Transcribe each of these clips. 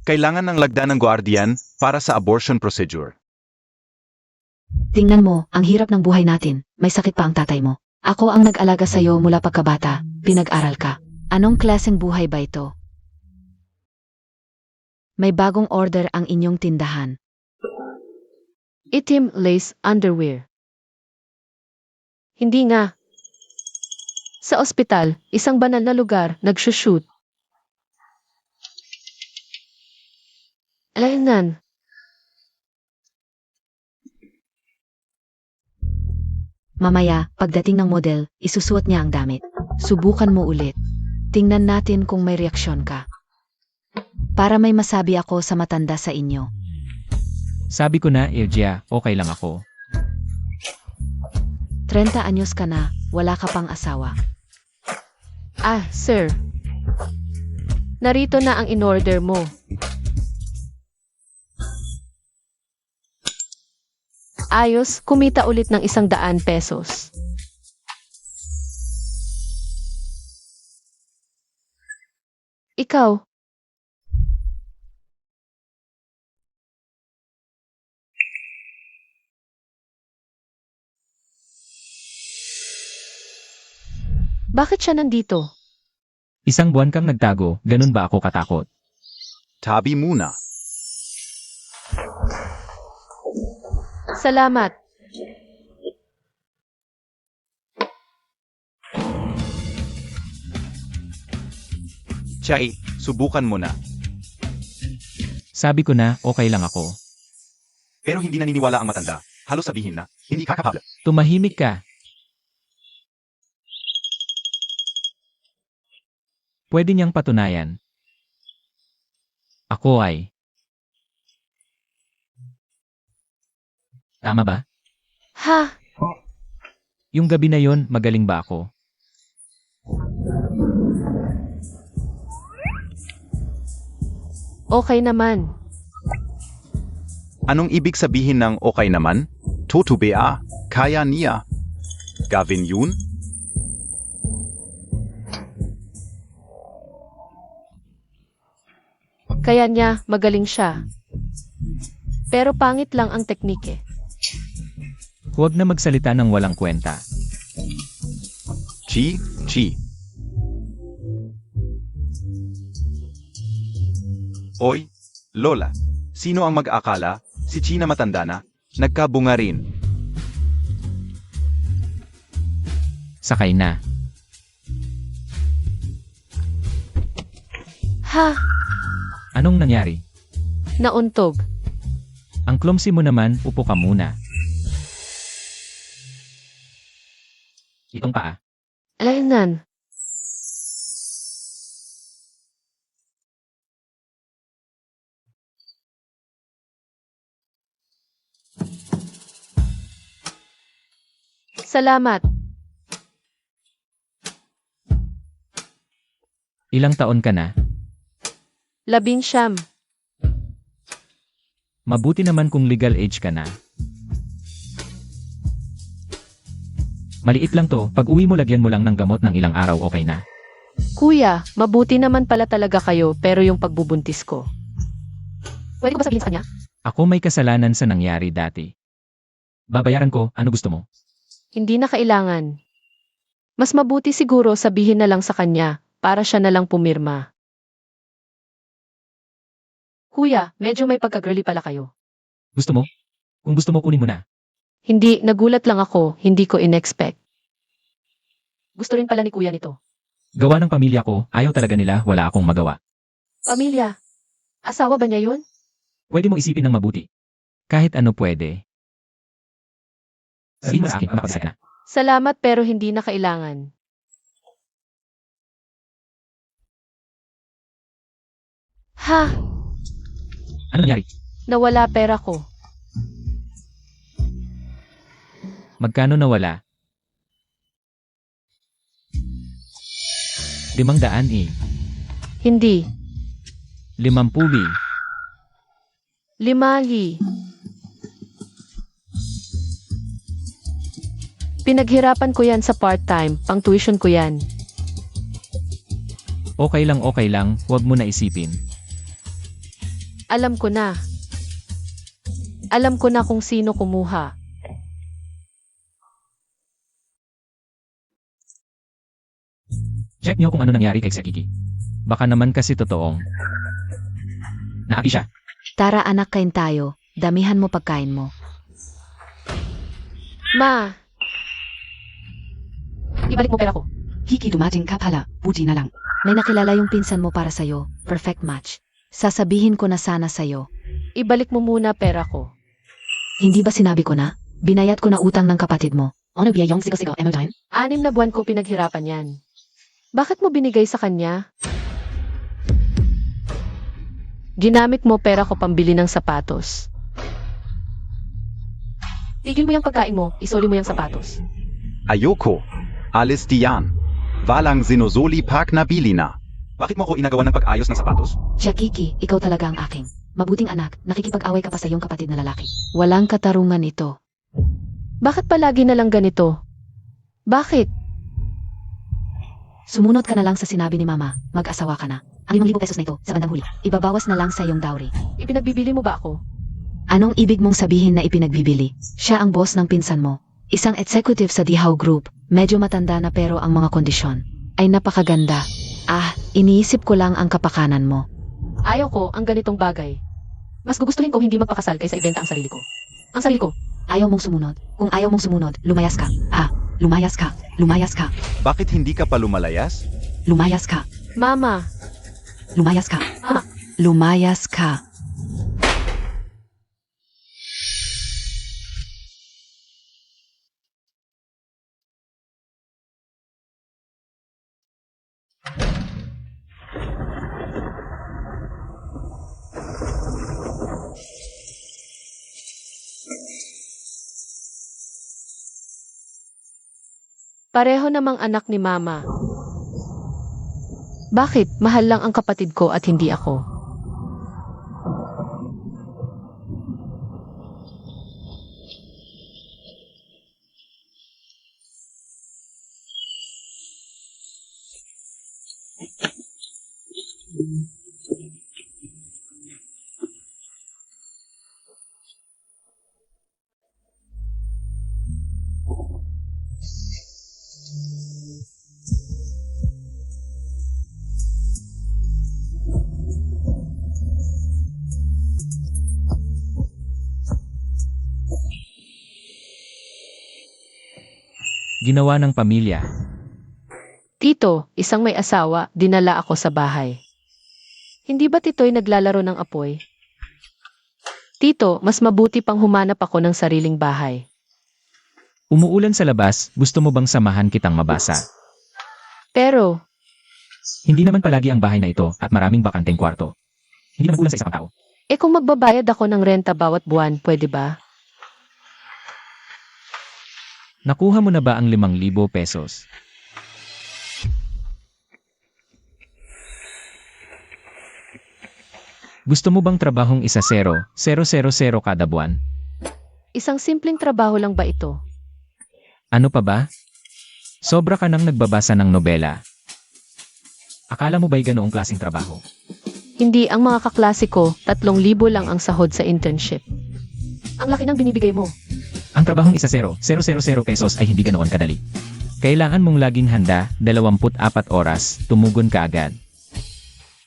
Kailangan ng lagda ng guardian para sa abortion procedure. Tingnan mo, ang hirap ng buhay natin. May sakit pa ang tatay mo. Ako ang nag-alaga sa'yo mula pagkabata. Pinag-aral ka. Anong klaseng buhay ba ito? May bagong order ang inyong tindahan. Itim lace underwear. Hindi nga. Sa ospital, isang banal na lugar, nagsushoot. Alainan. Mamaya, pagdating ng model, isusuot niya ang damit. Subukan mo ulit. Tingnan natin kung may reaksyon ka. Para may masabi ako sa matanda sa inyo. Sabi ko na, Ilja, okay lang ako. 30 anyos ka na, wala ka pang asawa. Ah, sir. Narito na ang in-order mo. Ayos, kumita ulit ng 100 pesos. Ikaw, bakit siya nandito? Isang buwan kang nagtago, ganun ba ako katakot? Tabi muna. Salamat. Chai, subukan mo na. Sabi ko na, okay lang ako. Pero hindi naniniwala ang matanda. Halos sabihin na, hindi ka kapable. Tumahimik ka. Pwede niyang patunayan. Ako ay. Tama ba? Ha? Yung gabi na yon, magaling ba ako? Okay naman. Anong ibig sabihin ng okay naman? Totubea, kaya niya. Gavin yun? Kaya niya, magaling siya. Pero pangit lang ang teknike. Huwag na magsalita ng walang kwenta. Chi, chi. Oy, Lola, sino ang mag-akala? Si China matanda na, nagkabunga rin. Sakay na. Ha? Anong nangyari? Nauntog. Ang clumsy mo naman, upo ka muna. Itong paa. Alainan. Salamat. Ilang taon ka na? 19. Mabuti naman kung legal age ka na. Maliit lang to, pag uwi mo lagyan mo lang ng gamot ng ilang araw okay na. Kuya, mabuti naman pala talaga kayo pero yung pagbubuntis ko. Pwede ko ba sabihin sa kanya? Ako may kasalanan sa nangyari dati. Babayaran ko, ano gusto mo? Hindi na kailangan. Mas mabuti siguro sabihin na lang sa kanya para siya na lang pumirma. Kuya, medyo may pagka-girly pala kayo. Gusto mo? Kung gusto mo kunin mo na. Hindi, nagulat lang ako, hindi ko in-expect. Gusto rin pala ni kuya nito. Gawa ng pamilya ko, ayaw talaga nila, wala akong magawa. Pamilya? Asawa ba niya yun? Pwede mo isipin ng mabuti. Kahit ano pwede. Sabihin mo sa akin, mapapasaya na. Salamat pero hindi na kailangan. Ha? Ano nangyari? Nawala pera ko. Magkano nawala? 500 eh. Hindi. 50. 5. Pinaghirapan ko yan sa part-time, pang tuition ko yan. Okay lang, huwag mo na isipin. Alam ko na. Alam ko na kung sino kumuha. Check niyo kung ano nangyari kay Sekiki. Baka naman kasi totoong. Naapi siya. Tara anak, kain tayo. Damihan mo pagkain mo. Ma! Ibalik mo pera ko. Hiki, dumating ka pala. Buti na lang. May nakilala yung pinsan mo para sa'yo. Perfect match. Sasabihin ko na sana sa'yo. Ibalik mo muna pera ko. Hindi ba sinabi ko na? Binayad ko na utang ng kapatid mo. Ano ba yung sigaw-sigaw, Emmeline? 6 na buwan ko pinaghirapan yan. Bakit mo binigay sa kanya? Ginamit mo pera ko pambili ng sapatos. Tigil mo yung pagkain mo, isoli mo yung sapatos. Ayoko. Alis diyan. Walang sinusuli pag nabili na. Bakit mo ko inagawa ng pag-ayos ng sapatos? Kiki, ikaw talaga ang aking mabuting anak. Nakikipag-away ka pa sa iyong kapatid na lalaki. Walang katarungan ito. Bakit palagi na lang ganito? Bakit? Sumunod ka na lang sa sinabi ni Mama. Mag-asawa ka na. Ang 5,000 pesos na ito, sa bandang huli, ibabawas na lang sa iyong dowry. Ipinagbibili mo ba ako? Anong ibig mong sabihin na ipinagbibili? Siya ang boss ng pinsan mo. Isang executive sa Dihaw Group. Medyo matanda na pero ang mga kondisyon ay napakaganda. Iniisip ko lang ang kapakanan mo. Ayaw ko ang ganitong bagay. Mas gugustuhin ko hindi magpakasal kaysa ibenta ang sarili ko. Ang sarili ko. Ayaw mong sumunod. Kung ayaw mong sumunod, lumayas ka. Lumayas ka. Lumayas ka. Bakit hindi ka pa lumalayas? Lumayas ka. Mama! Lumayas ka. Lumayas ka. Pareho namang anak ni Mama. Bakit mahal lang ang kapatid ko at hindi ako? Ginawa ng pamilya. Tito, isang may asawa, dinala ako sa bahay. Hindi ba Tito'y naglalaro ng apoy? Tito, mas mabuti pang humanap ako ng sariling bahay. Umuulan sa labas, gusto mo bang samahan kitang mabasa? Pero, Hindi naman palagi ang bahay na ito at maraming bakanteng kwarto. Hindi naman kulang sa isang tao. kung magbabayad ako ng renta bawat buwan, pwede ba? Nakuha mo na ba ang 5,000 pesos? Gusto mo bang trabahong 1,000,000 kada buwan? Isang simpleng trabaho lang ba ito? Ano pa ba? Sobra ka nang nagbabasa ng nobela. Akala mo ba'y ganoong klaseng trabaho? Hindi, ang mga kaklase ko, 3,000 lang ang sahod sa internship. Ang laki ng binibigay mo. Ang trabahong 1,000 pesos ay hindi ganoon kadali. Kailangan mong laging handa, 24 oras, tumugon ka agad.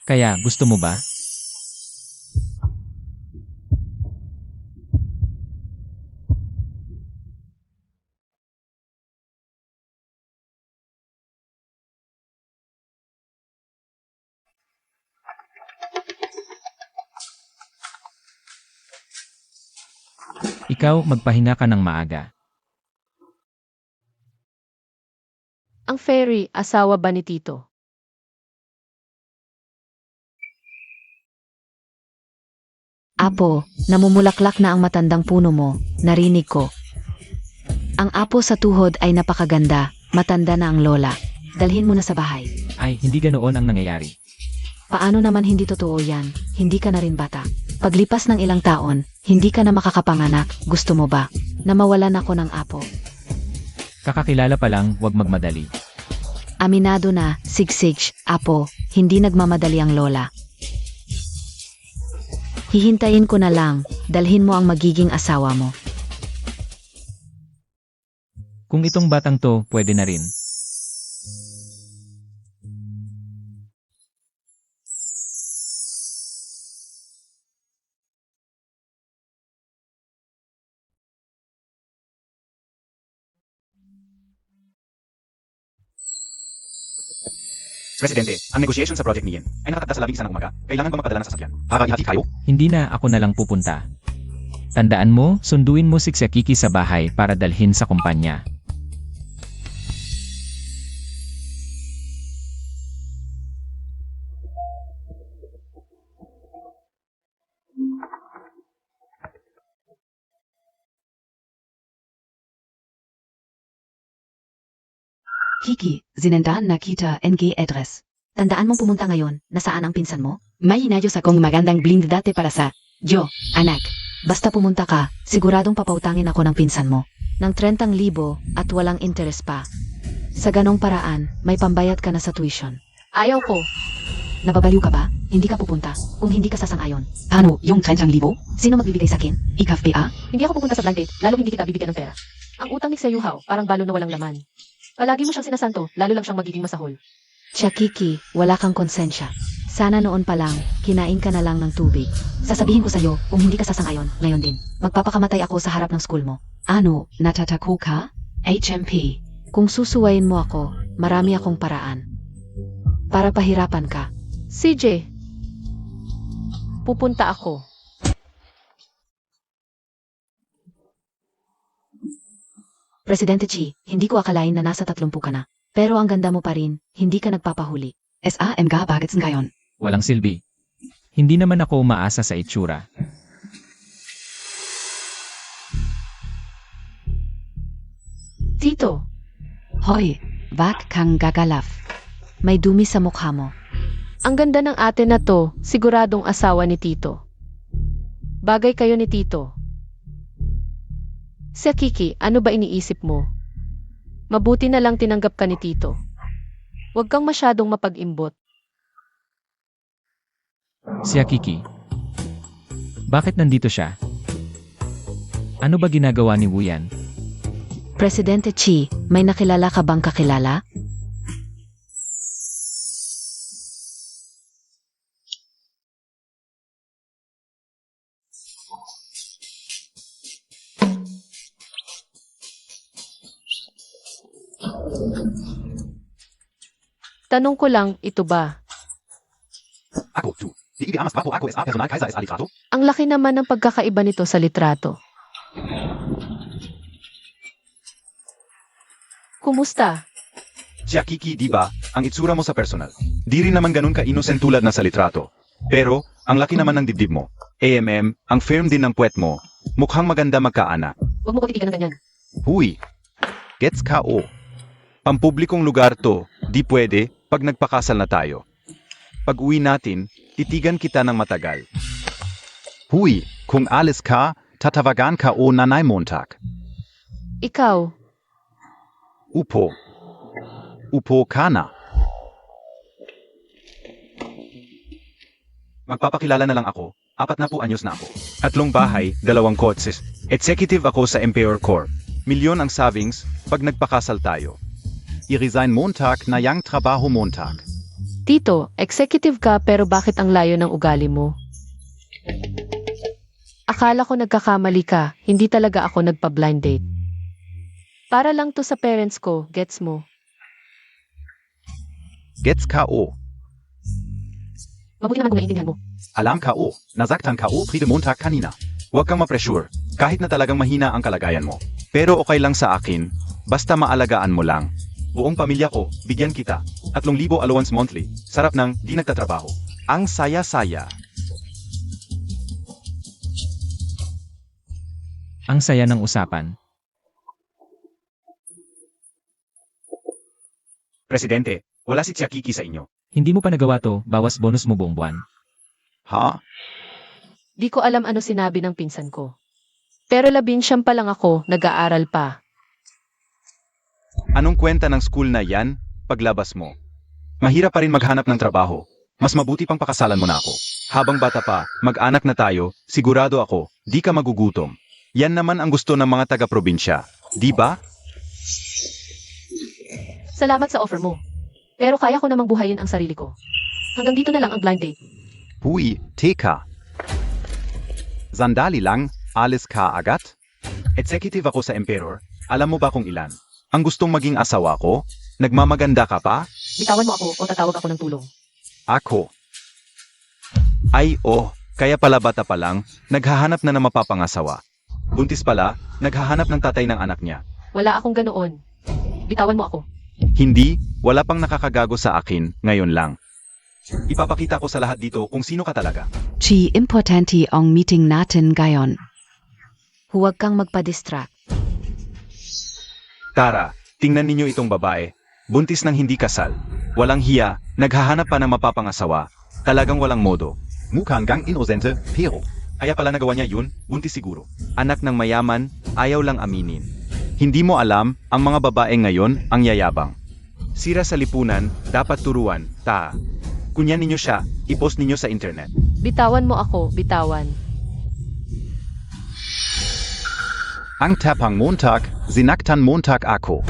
Kaya, gusto mo ba? Ikaw, magpahinga ka ng maaga. Ang fairy, asawa ba ni Tito? Apo, namumulaklak na ang matandang puno mo. Narinig ko. Ang apo sa tuhod ay napakaganda. Matanda na ang lola. Dalhin mo na sa bahay. Ay, hindi ganoon ang nangyayari. Paano naman hindi totoo yan? Hindi ka na rin bata. Paglipas ng ilang taon, hindi ka na makakapanganak. Gusto mo ba na mawalan ako ng apo? Kakakilala pa lang, huwag magmadali. Aminado na, sigsig, apo, hindi nagmamadali ang lola. Hihintayin ko na lang, dalhin mo ang magiging asawa mo. Kung itong batang to, pwede na rin. Presidente, ang negotiation sa project niyan ay nakatakda sa 11 ng umaga. Kailangan ba magpadala ng sasakyan? Kakaihatid kayo? Hindi na ako na lang pupunta. Tandaan mo, sunduin mo si Xiakiki sa bahay para dalhin sa kumpanya. Kiki, zinendahan na kita NG address. Tandaan mong pumunta ngayon, nasaan ang pinsan mo? May inayos akong magandang blind date para sa Jo, anak. Basta pumunta ka, siguradong papautangin ako ng pinsan mo. Ng 30,000 at walang interes pa. Sa ganong paraan, may pambayad ka na sa tuition. Ayaw ko. Nababaliw ka ba? Hindi ka pupunta, kung hindi ka sasang-ayon. Ano, yung 30,000? Sino magbibigay sa akin? Ikaw ba? Hindi ako pupunta sa blind date, lalo hindi kita bibigyan ng pera. Ang utang ni Seyuhao, parang balo na walang laman. Palagi mo siyang sinasanto, lalo lang siyang magiging masahol. Kiki, wala kang konsensya. Sana noon pa lang, kinain ka na lang ng tubig. Sasabihin ko sa'yo, kung hindi ka sasang-ayon, ngayon din. Magpapakamatay ako sa harap ng school mo. Ano, natatako ka? HMP. Kung susuwayin mo ako, marami akong paraan. Para pahirapan ka. CJ, pupunta ako. Presidente Chi, hindi ko akalain na nasa 30 ka na. Pero ang ganda mo pa rin, hindi ka nagpapahuli. SAM ka bakit ngayon? Walang silbi. Hindi naman ako umaasa sa itsura. Tito, Hoy, bak kang gagalaf. May dumi sa mukha mo. ang ganda ng ate na to, siguradong asawa ni Tito. Bagay kayo ni Tito. Kiki, ano ba iniisip mo? Mabuti na lang tinanggap ka ni Tito. Huwag kang masyadong mapag-imbot. Xiakiki. Bakit nandito siya? Ano ba ginagawa ni Wuyan? Presidente Chi, may nakilala ka bang kakilala? Tanong ko lang, ito ba? Ako, du. Die IBA mas guapo ako SA Personal Kaiser SA Litrato? Ang laki naman ng pagkakaiba nito sa litrato. Kumusta? Kiki, di ba, ang itsura mo sa personal. Di rin naman ganun ka-innocent tulad na sa litrato. Pero, ang laki naman ng dibdib mo. AMM, ang firm din ng puwet mo. Mukhang maganda magkaanak. Huwag mo ko titigan ng ganyan. Huy! Gets ka o. Pampublikong lugar to, di pwede, pag nagpakasal na tayo. Pag uwi natin, titigan kita ng matagal. Huy! Kung alis ka, tatawagan ka o nanay Montag. Ikaw, Upo. Upo ka na. Magpapakilala na lang ako. 40 anyos na ako. 3 bahay, 2 kotses. Executive ako sa Emperor Corp. Milyon ang savings pag nagpakasal tayo. I-resign Montag na yang trabaho Montag. Tito, executive ka pero bakit ang layo ng ugali mo? Akala ko nagkakamali ka, hindi talaga ako nagpa-blind date. Para lang to sa parents ko, gets mo? Gets ka o. Mabuti naman kung naiintindihan mo. Alam ka o. Nasaktan ka o Pride Montag kanina. Huwag kang ma-pressure, kahit na talagang mahina ang kalagayan mo. Pero okay lang sa akin, basta maalagaan mo lang. Buong pamilya ko, bigyan kita. 3,000 allowance monthly. Sarap ng di nagtatrabaho. Ang saya-saya. Ang saya ng usapan. Presidente, wala si Kiki sa inyo. Hindi mo pa nagawa to, bawas bonus mo buong buwan. Ha? Di ko alam ano sinabi ng pinsan ko. Pero 19 pa lang ako, nag-aaral pa. Anong kwenta ng school na yan, paglabas mo? Mahirap pa rin maghanap ng trabaho. Mas mabuti pang pakasalan mo na ako. Habang bata pa, mag-anak na tayo, sigurado ako, di ka magugutom. Yan naman ang gusto ng mga taga-probinsya, di ba? Salamat sa offer mo. Pero kaya ko namang buhayin ang sarili ko. Hanggang dito na lang ang blind date. Huy, teka. Sandali lang, alis ka agad? Executive ako sa Emperor, alam mo ba kung ilan? Ang gustong maging asawa ko? Nagmamaganda ka pa? Bitawan mo ako o tatawag ako ng tulong. Ako. Ay oh, kaya pala bata pa lang, naghahanap na ng mapapangasawa. Buntis pala, naghahanap ng tatay ng anak niya. Wala akong ganoon. Bitawan mo ako. Hindi, wala pang nakakagago sa akin, ngayon lang. Ipapakita ko sa lahat dito kung sino ka talaga. Chi importante ang meeting natin ngayon. Huwag kang magpa-distract. Tara, tingnan ninyo itong babae. Buntis ng hindi kasal. Walang hiya, naghahanap pa ng mapapangasawa. Talagang walang modo. Mukhang gang inosente, pero. Kaya pala nagawa niya yun, buntis siguro. Anak ng mayaman, ayaw lang aminin. Hindi mo alam, ang mga babae ngayon, ang yayabang. Sira sa lipunan, dapat turuan, ta. Kunyan ninyo siya, ipost ninyo sa internet. Bitawan mo ako, bitawan. Ang tapang Montag, sinaktan Montag ako.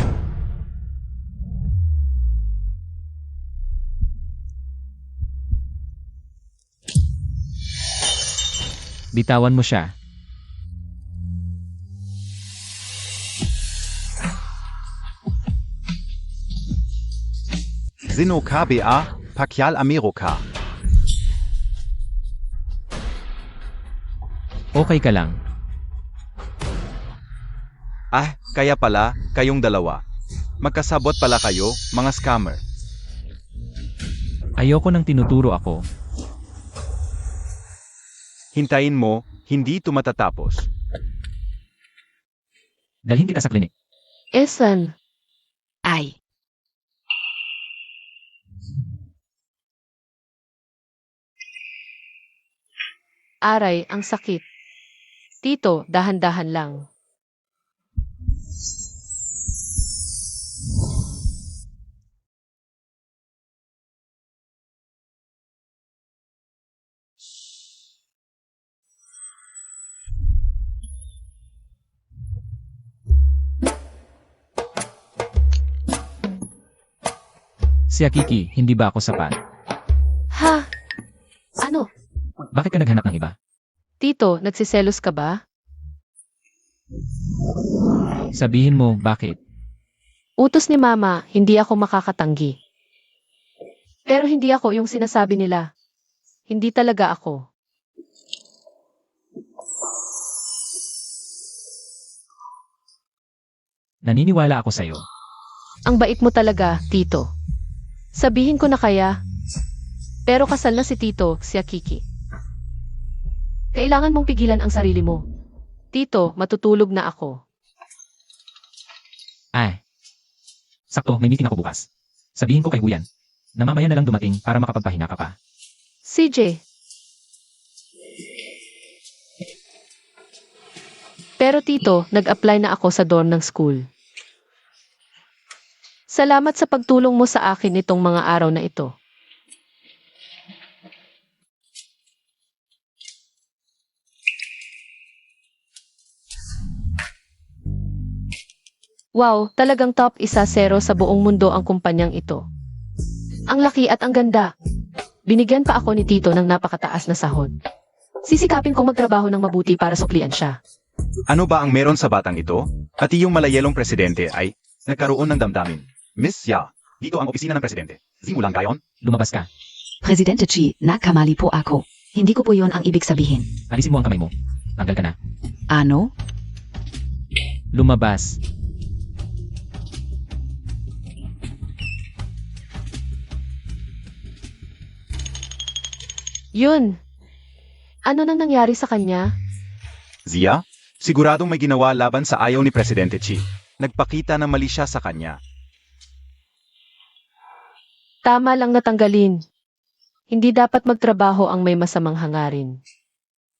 Bitawan mo siya. Sino KBA, Pakyal Amerika. Okay ka lang. Ah, kaya pala, kayong dalawa. Magkasabot pala kayo, mga scammer. Ayoko nang tinuturo ako. Hintayin mo, hindi ito matatapos. Dalhin kita sa klinik. Esan, Ay, aray, ang sakit. Tito, dahan-dahan lang. Si Akiki, hindi ba ako sapat? Ha? Ano? Bakit ka naghanap ng iba? Tito, nagsiselos ka ba? Sabihin mo, bakit? Utos ni Mama, hindi ako makakatanggi. Pero hindi ako yung sinasabi nila. Hindi talaga ako. Naniniwala ako sa'yo. Ang bait mo talaga, Tito. Sabihin ko na kaya. Pero kasal na si Tito, si Akiki. Kailangan mong pigilan ang sarili mo. Tito, matutulog na ako. Ay. Sakto, may meeting ako bukas. Sabihin ko kay Huyan. Na mamaya na lang dumating para makapagpahinga ka pa. CJ. Pero Tito, nag-apply na ako sa dorm ng school. Salamat sa pagtulong mo sa akin nitong mga araw na ito. Wow, talagang top 1-0 sa buong mundo ang kumpanyang ito. Ang laki at ang ganda. Binigyan pa ako ni Tito ng napakataas na sahod. Sisikapin kong magtrabaho ng mabuti para suklian siya. Ano ba ang meron sa batang ito? Pati yung malayelong presidente ay nagkaroon ng damdamin. Miss Ya, dito ang opisina ng presidente. Simulang gayon? Lumabas ka. Presidente Chi, nakamali po ako. hindi ko po yon ang ibig sabihin. Alisin mo ang kamay mo. Tanggal ka na. Ano? Lumabas. Yun. Ano nang nangyari sa kanya? Zia, siguradong may ginawa laban sa ayaw ni Presidente Chi. Nagpakita na mali siya sa kanya. Tama lang natanggalin. Hindi dapat magtrabaho ang may masamang hangarin.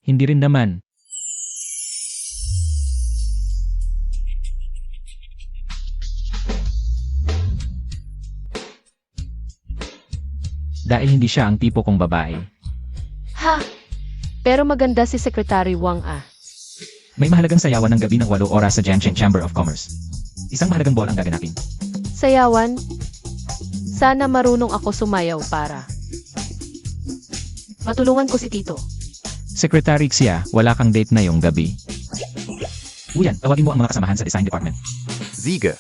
Hindi rin naman. dahil hindi siya ang tipo kong babae. Ha? Pero maganda si Secretary Wang ah. May mahalagang sayawan ng gabi ng 8 oras sa Jiangchen Chamber of Commerce. Isang mahalagang ball ang gaganapin. Sayawan? Sana marunong ako sumayaw para matulungan ko si Tito. Secretary Xia, wala kang date na yung gabi. Uyan, tawagin mo ang mga kasamahan sa design department. Ziga.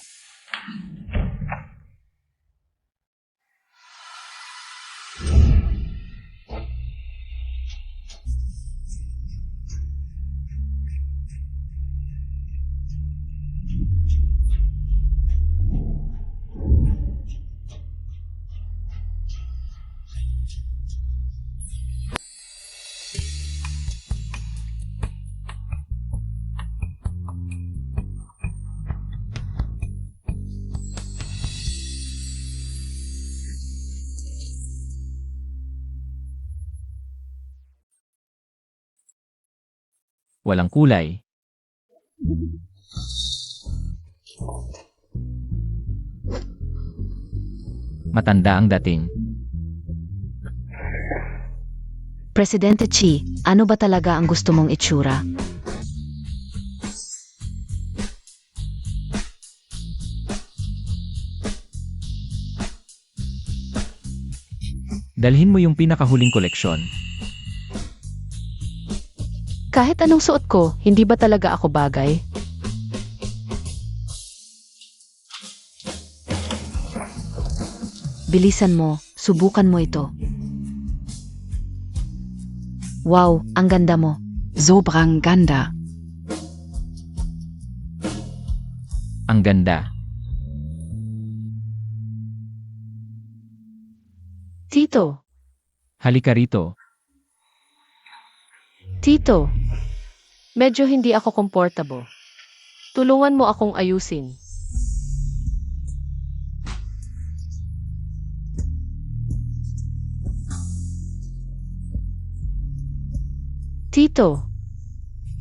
Walang kulay. Matanda ang dating. Presidente Chi, ano ba talaga ang gusto mong itsura? Dalhin mo yung pinakahuling koleksyon. Kahit anong suot ko, hindi ba talaga ako bagay? Bilisan mo, subukan mo ito. Wow, ang ganda mo. Sobrang ganda. Ang ganda. Tito, Halika rito. Tito, medyo hindi ako comfortable. Tulungan mo akong ayusin. Tito,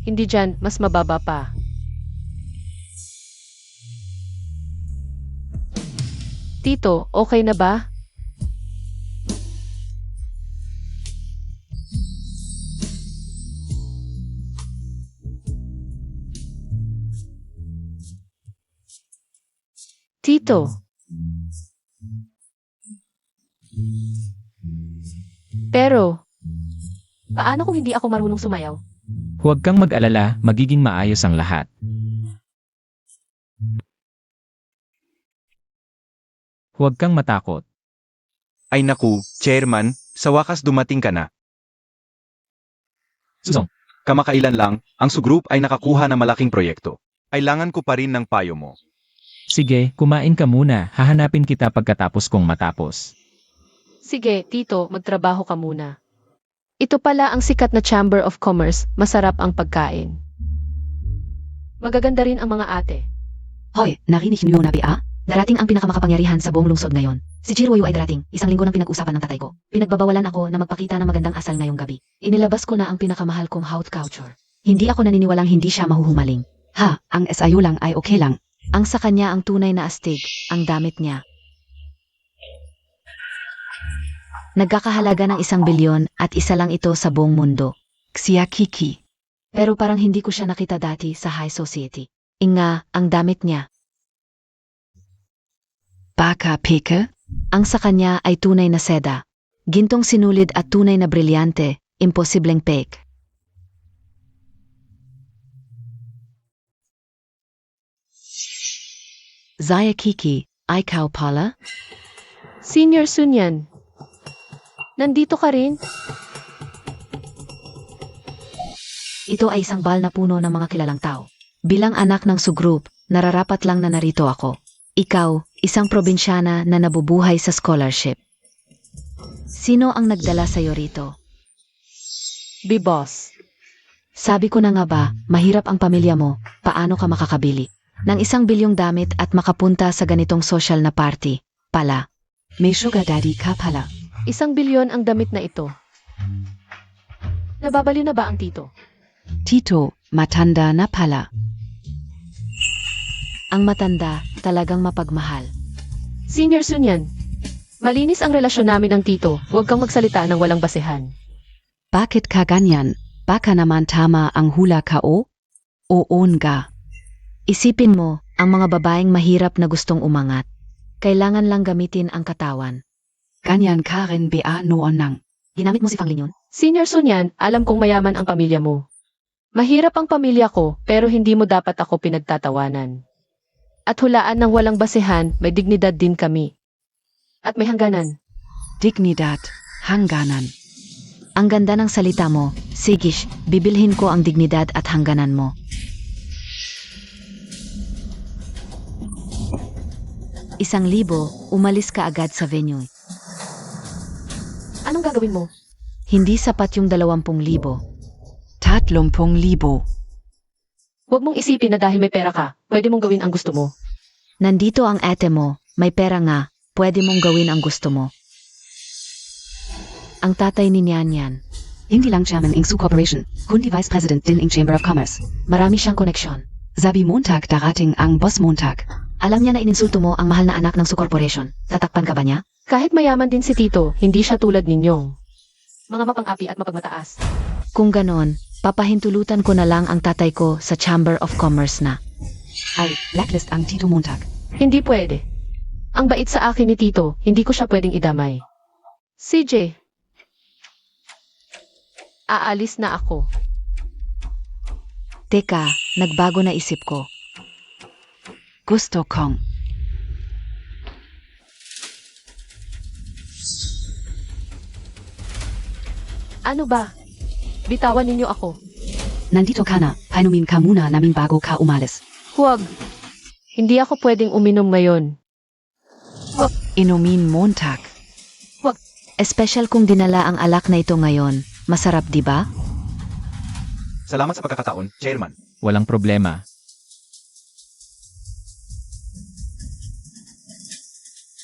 hindi dyan, mas mababa pa. Tito, okay na ba? Tito. Pero, paano kung hindi ako marunong sumayaw? Huwag kang mag-alala, magiging maayos ang lahat. Huwag kang matakot. Ay naku, Chairman, sa wakas dumating ka na. Susong, Kamakailan lang, ang Sugroup ay nakakuha ng malaking proyekto. Kailangan ko pa rin ng payo mo. sige, kumain ka muna, hahanapin kita pagkatapos kong matapos. Sige, Tito, magtrabaho ka muna. Ito pala ang sikat na Chamber of Commerce, masarap ang pagkain. Magaganda rin ang mga ate. Hoy, narinig niyo na ba? Darating ang pinakamakapangyarihan sa buong lungsod ngayon. Si Jiruoyu ay darating, 1 linggo nang pinag-usapan ng tatay ko. Pinagbabawalan ako na magpakita ng magandang asal ngayong gabi. Inilabas ko na ang pinakamahal kong haute couture. Hindi ako naniniwalang hindi siya mahuhumaling. Ha, ang SIU lang ay okay lang. Ang sa kanya ang tunay na astig, ang damit niya. Nagkakahalaga ng 1 bilyon at isa lang ito sa buong mundo. Xia Kiki. Pero parang hindi ko siya nakita dati sa high society. Inga, ang damit niya. Baka Peke. Ang sa kanya ay tunay na seda. Gintong sinulid at tunay na brilyante, imposibleng fake. Zaya Kiki, ikaw pala? Senior Sunyan, nandito ka rin? Ito ay isang bal na puno ng mga kilalang tao. Bilang anak ng Sugroup, nararapat lang na narito ako. Ikaw, isang probinsyana na nabubuhay sa scholarship. Sino ang nagdala sa'yo rito? B-Boss. Sabi ko na nga ba, mahirap ang pamilya mo, paano ka makakabili ng 1 bilyong damit at makapunta sa ganitong social na party, pala. May sugar daddy ka pala. 1 bilyon ang damit na ito. Nababaliw na ba ang tito? Tito, matanda na pala. Ang matanda, talagang mapagmahal. Senior Sunyan, Malinis ang relasyon namin ng tito. Huwag kang magsalita ng walang basehan. Bakit ka ganyan? Baka naman tama ang hula ka o? Oo nga. Isipin mo, ang mga babaeng mahirap na gustong umangat. Kailangan lang gamitin ang katawan. Ganyan ka rin ba noon nang? Ginamit mo si Fang Linyon? Senior Sunyan, alam kong mayaman ang pamilya mo. Mahirap ang pamilya ko, pero hindi mo dapat ako pinagtatawanan. At hulaan ng walang basehan, may dignidad din kami. At may hangganan. Dignidad, hangganan. Ang ganda ng salita mo. Sigish, bibilhin ko ang dignidad at hangganan mo. ₱1,000, umalis ka agad sa venue. Anong gagawin mo? Hindi sapat yung 20,000. 30,000. Huwag mong isipin na dahil may pera ka, pwede mong gawin ang gusto mo. Nandito ang ate mo, may pera nga, pwede mong gawin ang gusto mo. Ang tatay ni Nyan. Hindi lang chairman ng Su Corporation, kundi vice president din ng Chamber of Commerce. Marami siyang koneksyon. Sabi Montag darating ang boss Montag. Alam niya na ininsulto mo ang mahal na anak ng Su Corporation. Tatakpan ka ba niya? Kahit mayaman din si Tito, hindi siya tulad ninyong mga mapang-api at mapagmataas. Kung ganon, papahintulutan ko na lang ang tatay ko sa Chamber of Commerce na. Ay, blacklist ang Tito Montag. Hindi pwede. Ang bait sa akin ni Tito, hindi ko siya pwedeng idamay. CJ, aalis na ako. Teka, nagbago na isip ko. Gusto kong. Ano ba? Bitawan ninyo ako. Nandito ka na, painumin ka muna namin bago ka umalis. Huwag. Hindi ako pwedeng uminom ngayon. Inumin Montag. Espesyal kung dinala ang alak na ito ngayon. Masarap, di ba? Salamat sa pagkakataon, Chairman. Walang problema.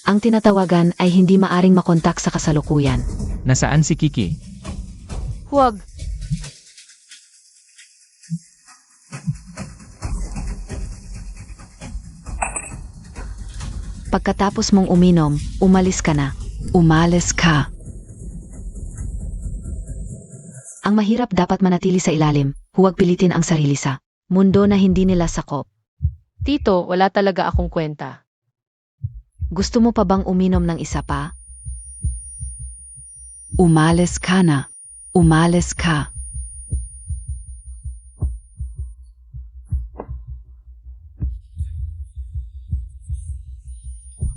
Ang tinatawagan ay hindi maaring makontak sa kasalukuyan. Nasaan si Kiki? Huwag. Pagkatapos mong uminom, umalis ka na. Umalis ka. Ang mahirap dapat manatili sa ilalim, huwag pilitin ang sarili sa mundo na hindi nila sakop. Tito, wala talaga akong kwenta. Gusto mo pa bang uminom ng isa pa? Umalis ka na. Umalis ka.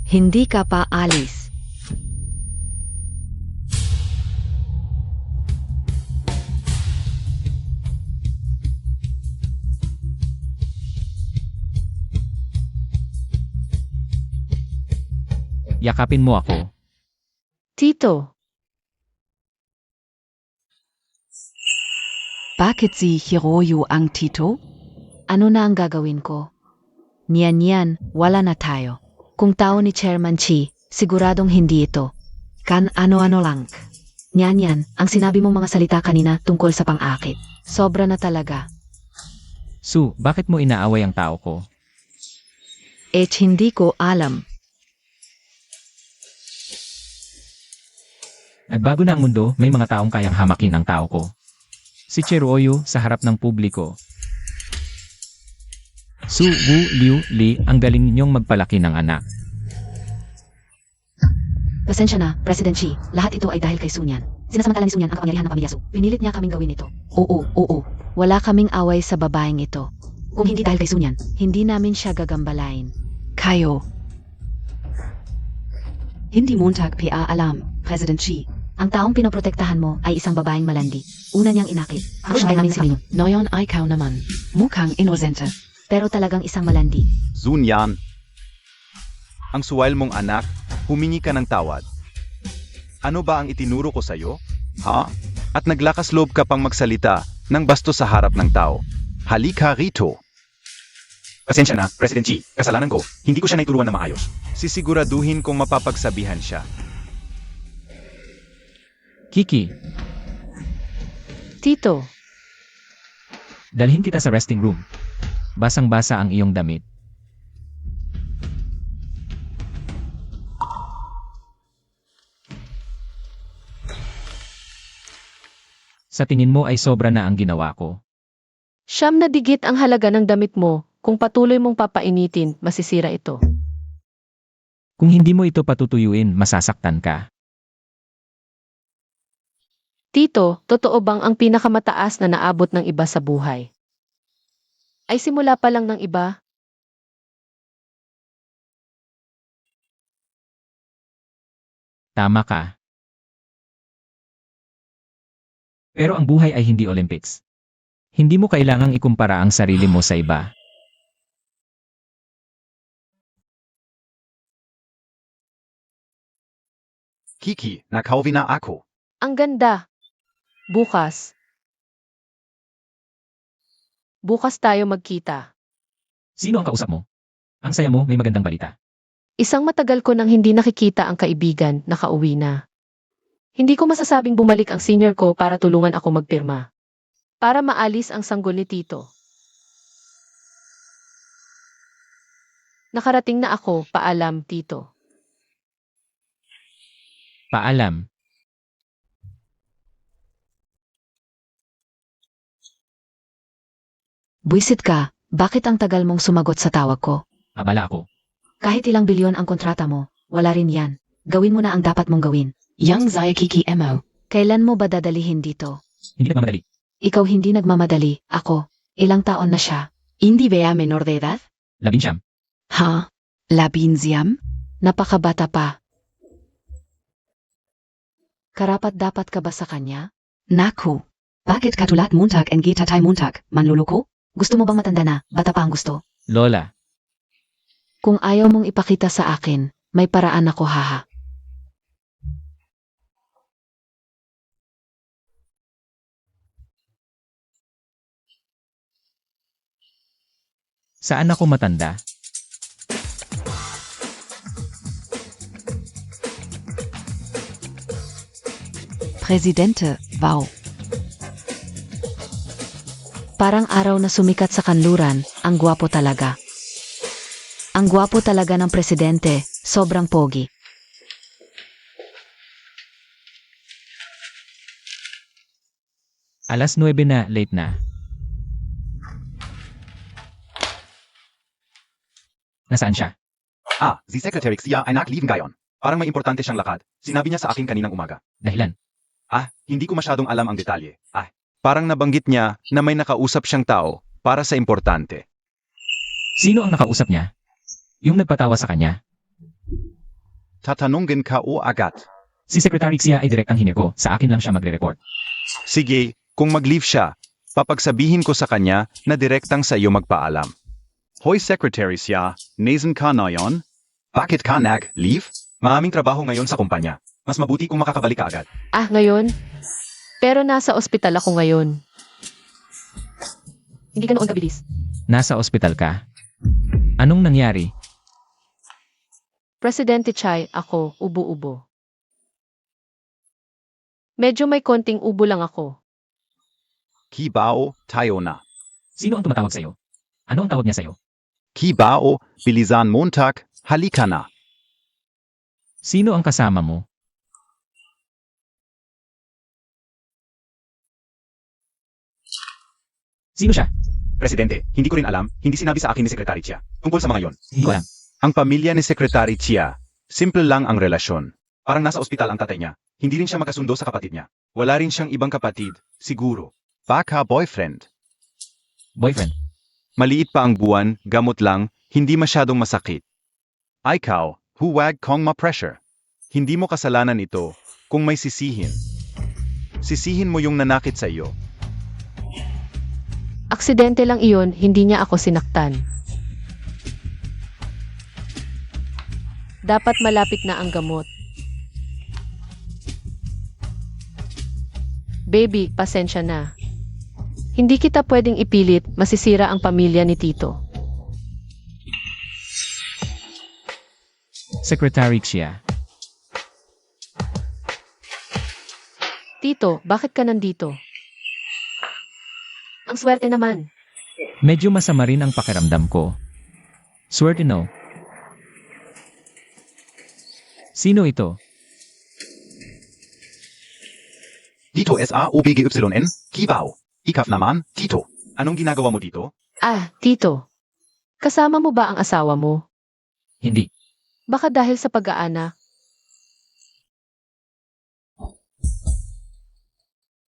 Hindi ka pa alis. Yakapin mo ako. Tito, Bakit si Hiroyo ang Tito? Ano na ang gagawin ko? Niyan, wala na tayo. Kung tao ni Chairman Chi, siguradong hindi ito. Kan ano-ano lang. Niyan, ang sinabi mong mga salita kanina tungkol sa pang-akit. Sobra na talaga. Su, bakit mo inaaway ang tao ko? Hindi ko alam. Nagbago na ang mundo, may mga taong kayang hamakin ang tao ko. Si Chiroyo sa harap ng publiko. Su Wu Liu Li, ang galing ninyong magpalaki ng anak. Pasensya na, President Chi. Lahat ito ay dahil kay Sunyan. Sinasamantala ni Sunyan ang kapangyarihan ng pamilya Su. Pinilit niya kaming gawin ito. Oo. Wala kaming away sa babaeng ito. Kung hindi dahil kay Sunyan, hindi namin siya gagambalain. Kayo. Hindi Montag pa alam, President Xi. Ang taong pinoprotektahan mo ay isang babaeng malandi. Una niyang inakit. Ang siya namin si Pino. Noyon ay ikaw naman. Mukhang inosente. Pero talagang isang malandi. Zunyan. Ang suwail mong anak, humingi ka ng tawad. Ano ba ang itinuro ko sa'yo? Ha? At naglakas loob ka pang magsalita ng basto sa harap ng tao. Halika rito. Pasensya na, President Chi. Kasalanan ko. Hindi ko siya naituruan na maayos. Sisiguraduhin kong mapapagsabihan siya. Kiki, Tito, dalhin kita sa resting room. Basang-basa ang iyong damit. Sa tingin mo ay sobra na ang ginawa ko. Siyam na digit ang halaga ng damit mo. Kung patuloy mong papainitin, masisira ito. Kung hindi mo ito patutuyuin, masasaktan ka. Tito, totoo bang ang pinakamataas na naabot ng iba sa buhay ay simula pa lang ng iba? Tama ka. Pero ang buhay ay hindi Olympics. Hindi mo kailangang ikumpara ang sarili mo sa iba. Kiki, nakauwi na ako. Ang ganda. Bukas. Bukas tayo magkita. Sino ang kausap mo? Ang saya mo, may magandang balita. Isang matagal ko nang hindi nakikita ang kaibigan, nakauwi na. Hindi ko masasabing bumalik ang senior ko para tulungan ako magpirma. Para maalis ang sanggol ni Tito. Nakarating na ako, paalam, Tito. Paalam. Buisit ka, bakit ang tagal mong sumagot sa tawag ko? Abala ako. Kahit ilang bilyon ang kontrata mo, wala rin yan. Gawin mo na ang dapat mong gawin. Young Zaya Kiki Mo. Kailan mo ba dadalihin dito? Hindi nagmamadali. Ikaw hindi nagmamadali, ako. Ilang taon na siya? Hindi ba menor de edad? 11. Ha? Labinsiam? Napakabata pa. Karapat-dapat ka ba sa kanya? Naku. Bakit katulat Montag and Tatay Montag, manluloko? Gusto mo bang matanda na? Bata pa ang gusto. Lola, Kung ayaw mong ipakita sa akin, may paraan ako, haha. saan ako matanda? Presidente, wow. Parang araw na sumikat sa kanluran, ang gwapo talaga. Ang gwapo talaga ng presidente, sobrang pogi. Alas 9 na, late na. Nasaan siya? Si Secretary Xia ay nakleave ngayon. Parang may importante siyang lakad. Sinabi niya sa akin kaninang umaga. Dahilan. Hindi ko masyadong alam ang detalye. Parang nabanggit niya na may nakausap siyang tao para sa importante. Sino ang nakausap niya? Yung nagpatawa sa kanya? Tatanungin ka o agad. Si Secretary Xia ay direktang hinir ko. Sa akin lang siya magre-report. Sige, kung mag-leave siya, papagsabihin ko sa kanya na direktang sa iyo magpaalam. Hoy Secretary Xia, nasan ka na yon? Bakit ka nag-leave? Maraming trabaho ngayon sa kumpanya. Mas mabuti kung makakabalik ka agad. Ngayon? Pero nasa ospital ako ngayon. Hindi ganoon kabilis. Nasa ospital ka? Anong nangyari? Presidente Chai, ako, ubo-ubo. Medyo may konting ubo lang ako. Kibao, tayo na. Sino ang tumatawag sa'yo? Ano ang tawag niya sa'yo? Kibao, bilisan Montag, halika na. Sino ang kasama mo? Sino siya? Presidente, hindi ko rin alam, hindi sinabi sa akin ni Secretary Chia. Tungkol sa mga yon. Hindi ko alam. Ang pamilya ni Secretary Chia, simple lang ang relasyon. Parang nasa ospital ang tatay niya. Hindi rin siya magkasundo sa kapatid niya. Wala rin siyang ibang kapatid, siguro. Baka boyfriend. Boyfriend. Maliit pa ang buwan, gamot lang, hindi masyadong masakit. Ikaw, huwag kong ma-pressure. Hindi mo kasalanan ito kung may sisihin. Sisihin mo yung nanakit sa iyo. Aksidente lang iyon, hindi niya ako sinaktan. Dapat malapit na ang gamot. Baby, pasensya na. Hindi kita pwedeng ipilit, masisira ang pamilya ni Tito. Secretary Xia. Tito, bakit ka nandito? Ang swerte naman. Medyo masama rin ang pakiramdam ko. Swerte no. Sino ito? Dito SAOBGYN, Kibao. Ikaf naman, Tito. Anong ginagawa mo dito? Ah, Tito. Kasama mo ba ang asawa mo? Hindi. Baka dahil sa pag-aanak.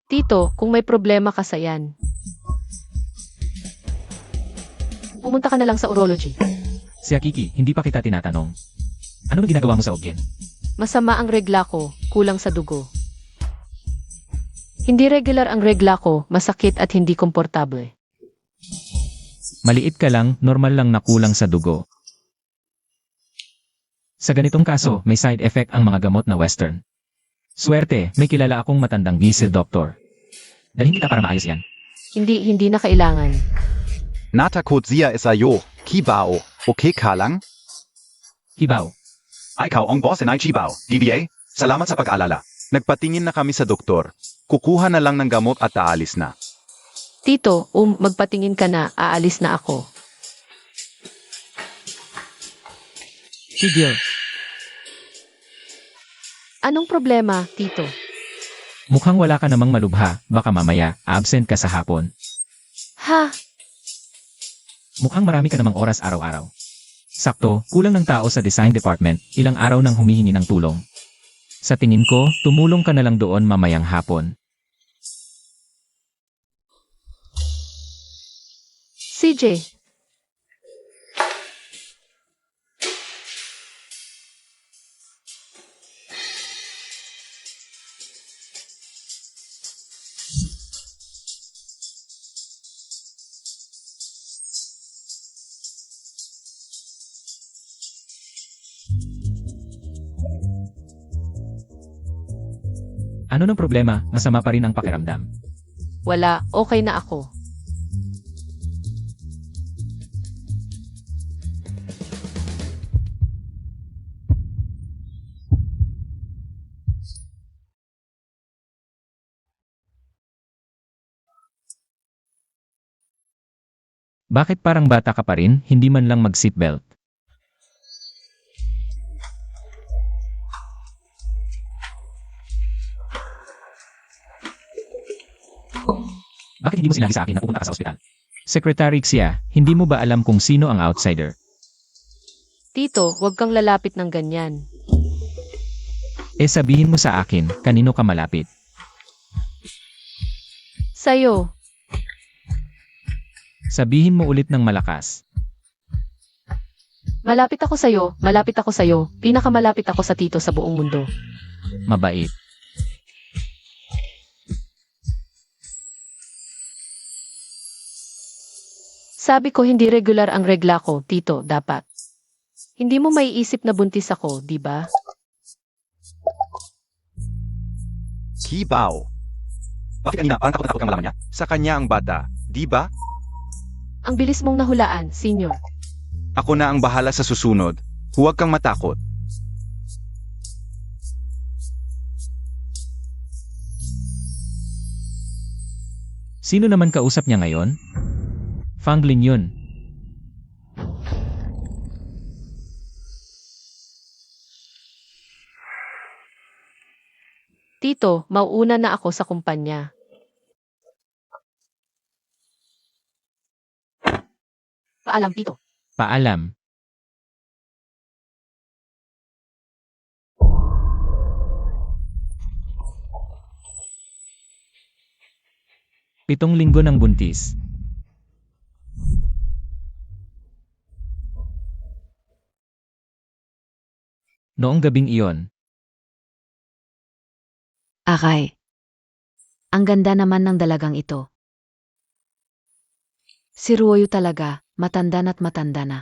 Tito, kung may problema ka sa yan, pumunta ka na lang sa urology. Si Akiki, hindi pa kita tinatanong. Ano na ginagawa mo sa Ogyen? Masama ang regla ko, kulang sa dugo. Hindi regular ang regla ko, masakit at hindi komportable. Maliit ka lang, normal lang na kulang sa dugo. Sa ganitong kaso, may side effect ang mga gamot na Western. Swerte, may kilala akong matandang diesel doctor. Dalhin kita para maayos yan. Hindi na kailangan. Natakot siya sa'yo, Kibao. Okay ka lang? Hibaw. Ikaw ang boss ng Kibao, DBA? Salamat sa pag-alala. Nagpatingin na kami sa doktor. Kukuha na lang ng gamot at aalis na. Tito, magpatingin ka na, aalis na ako. Tigil. Anong problema, Tito? Mukhang wala ka namang malubha, baka mamaya, absent ka sa hapon. Ha? Mukhang marami ka namang oras araw-araw. Sakto, kulang ng tao sa design department, ilang araw nang humihingi ng tulong. Sa tingin ko, tumulong ka na lang doon mamayang hapon. CJ, Ano ng problema, masama pa rin ang pakiramdam. wala, okay na ako. Bakit parang bata ka pa rin, hindi man lang mag-seatbelt? Bakit hindi mo sinabi sa akin na pupunta ka sa ospital? Secretary Xia, hindi mo ba alam kung sino ang outsider? Tito, huwag kang lalapit ng ganyan. Sabihin mo sa akin, kanino ka malapit? Sa'yo, Sabihin mo ulit ng malakas. malapit ako sa'yo, pinakamalapit ako sa tito sa buong mundo. Mabait. Sabi ko hindi regular ang regla ko, tito, dapat. Hindi mo maiisip na buntis ako, di ba? Kibao. Bakit kanina parang takot kang malaman niya? Sa kanya ang bata, di ba? Ang bilis mong nahulaan, senior. Ako na ang bahala sa susunod. Huwag kang matakot. Sino naman kausap niya ngayon? Fangling yun. Tito, mauuna na ako sa kumpanya. Paalam, tito. Paalam. Pitong linggo ng buntis. Noong gabing iyon, Akay. Ang ganda naman ng dalagang ito. Si Ruoyo talaga, matanda na't matanda na.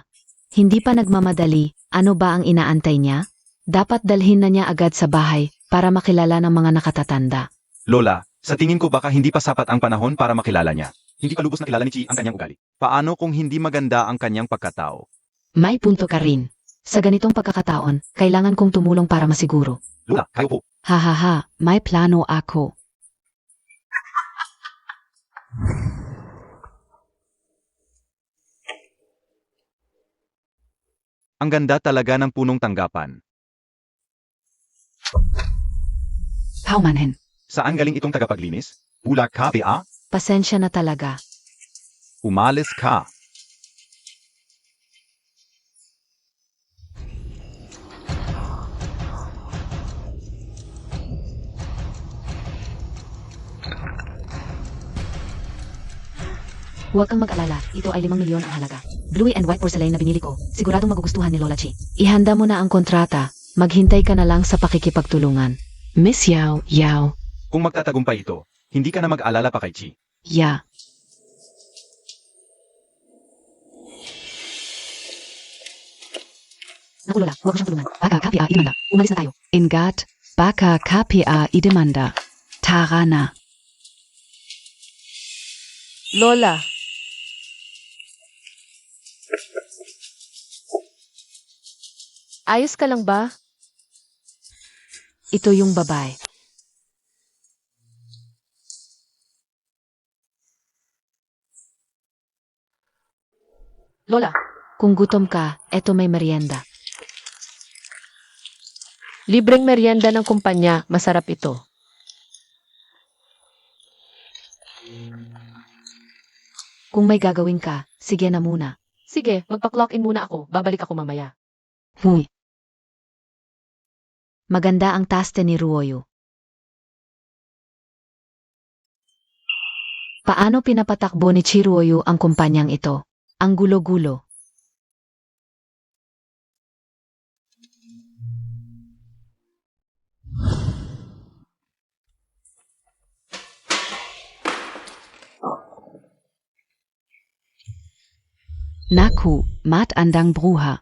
Hindi pa nagmamadali, ano ba ang inaantay niya? Dapat dalhin na niya agad sa bahay para makilala ng mga nakatatanda. Lola, sa tingin ko baka hindi pa sapat ang panahon para makilala niya. Hindi pa lubos na kilala ni Chi ang kanyang ugali. Paano kung hindi maganda ang kanyang pagkatao? May punto ka rin. Sa ganitong pagkakataon, kailangan kong tumulong para masiguro. Lola, kayo po. Hahaha, may plano ako. Ang ganda talaga ng punong tanggapan. Paumanhin. Saan galing itong tagapaglinis? Bulak ka, Bea? Pasensya na talaga. Umalis ka. Huwag kang mag-alala, ito ay 5 milyon ang halaga. Blue and white porcelain na binili ko, siguradong magugustuhan ni Lola Chi. Ihanda mo na ang kontrata, maghintay ka na lang sa pakikipagtulungan. Miss Yao, Yao, Kung magtatagumpay ito, hindi ka na mag-alala pa kay Chi. ja. Naku Lola, huwag mo siyang tulungan. Baka KPA, idemanda. Umalis na tayo. Ingat, baka KPA idemanda. Tarana. Lola, ayos ka lang ba? Ito yung babae. Lola, Kung gutom ka, eto may merienda. libreng merienda ng kumpanya, masarap ito. Kung may gagawin ka, sige na muna. Sige, magpa-clock in muna ako, babalik ako mamaya. Hui. Maganda ang taste ni Ruoyo. Paano pinapatakbo ni Chiruoyo ang kumpanyang ito? Ang gulo-gulo. Naku, mat andang bruha.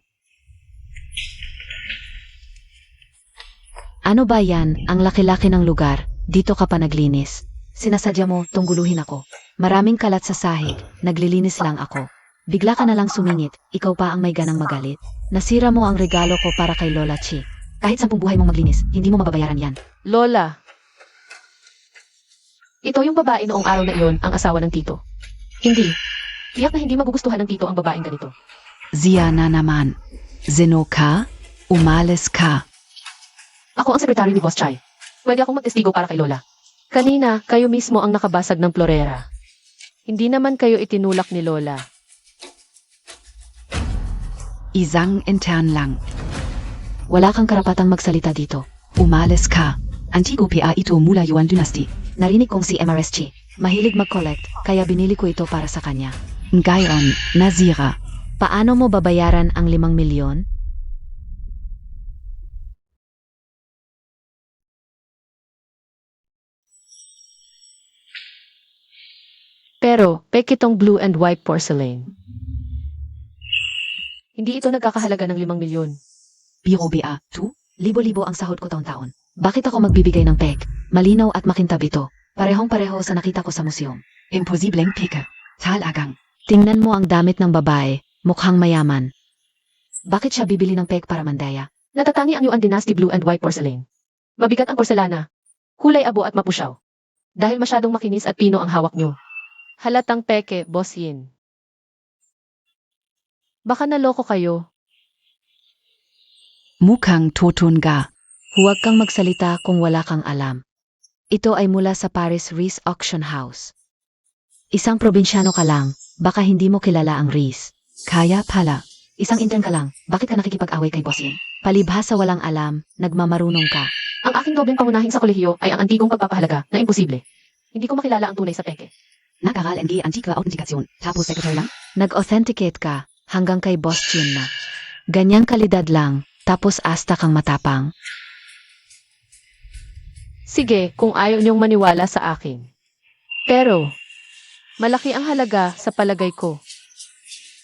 Ano ba yan, ang laki-laki ng lugar, dito ka pa naglinis. Sinasadya mo, tungguluhin ako. Maraming kalat sa sahig, naglilinis lang ako. Bigla ka na lang sumingit, ikaw pa ang may ganang magalit. Nasira mo ang regalo ko para kay Lola Chi. Kahit 10 buhay mong maglinis, hindi mo mababayaran yan. Lola, ito yung babae noong araw na iyon, ang asawa ng tito. Hindi. Tiyak na hindi magugustuhan ng tito ang babaeng ganito. Ziana naman. Zeno ka? Umalis ka. Ako ang sekretary ni Boss Chai. Pwede akong magtestigo para kay Lola. Kanina, kayo mismo ang nakabasag ng florera. Hindi naman kayo itinulak ni Lola. Isang intern lang. Wala kang karapatang magsalita dito. Umalis ka. Antigo PA ito mula Yuan Dynasty. Narinig kong si MRS Chi. Mahilig mag-collect, kaya binili ko ito para sa kanya. Ngayon, Nazira. Paano mo babayaran ang 5 milyon? Pero, peke itong blue and white porcelain. Hindi ito nagkakahalaga ng 5 milyon. Biro BA, tu? Libo-libo ang sahod ko taon-taon. Bakit ako magbibigay ng peg? Malinaw at makintab ito. Parehong-pareho sa nakita ko sa museum. Imposibleng Pike. Talagang. Tingnan mo ang damit ng babae, mukhang mayaman. Bakit siya bibili ng peg para mandaya? Natatangi ang Yuan Dynasty blue and white porcelain. Mabigat ang porselana. Kulay abo at mapusyaw. Dahil masyadong makinis at pino ang hawak nyo. Halatang peke, Boss Yin. Baka naloko kayo. Mukhang totonga. Huwag kang magsalita kung wala kang alam. Ito ay mula sa Paris Reese Auction House. Isang probinsyano ka lang, baka hindi mo kilala ang Reese. Kaya pala. Isang intern ka lang, bakit ka nakikipag-away kay Boss Yin? Palibhas sa walang alam, nagmamarunong ka. Ang aking dobleng pangunahing sa kolehiyo ay ang antigong pagpapahalaga na imposible. Hindi ko makilala ang tunay sa peke. Nakaral NG Antigua Authentication. Tapos secretary lang? Nag-authenticate ka hanggang kay Boss Chin na. Ganyang kalidad lang, tapos asta kang matapang. Sige, kung ayaw niyong maniwala sa akin. Pero, malaki ang halaga sa palagay ko.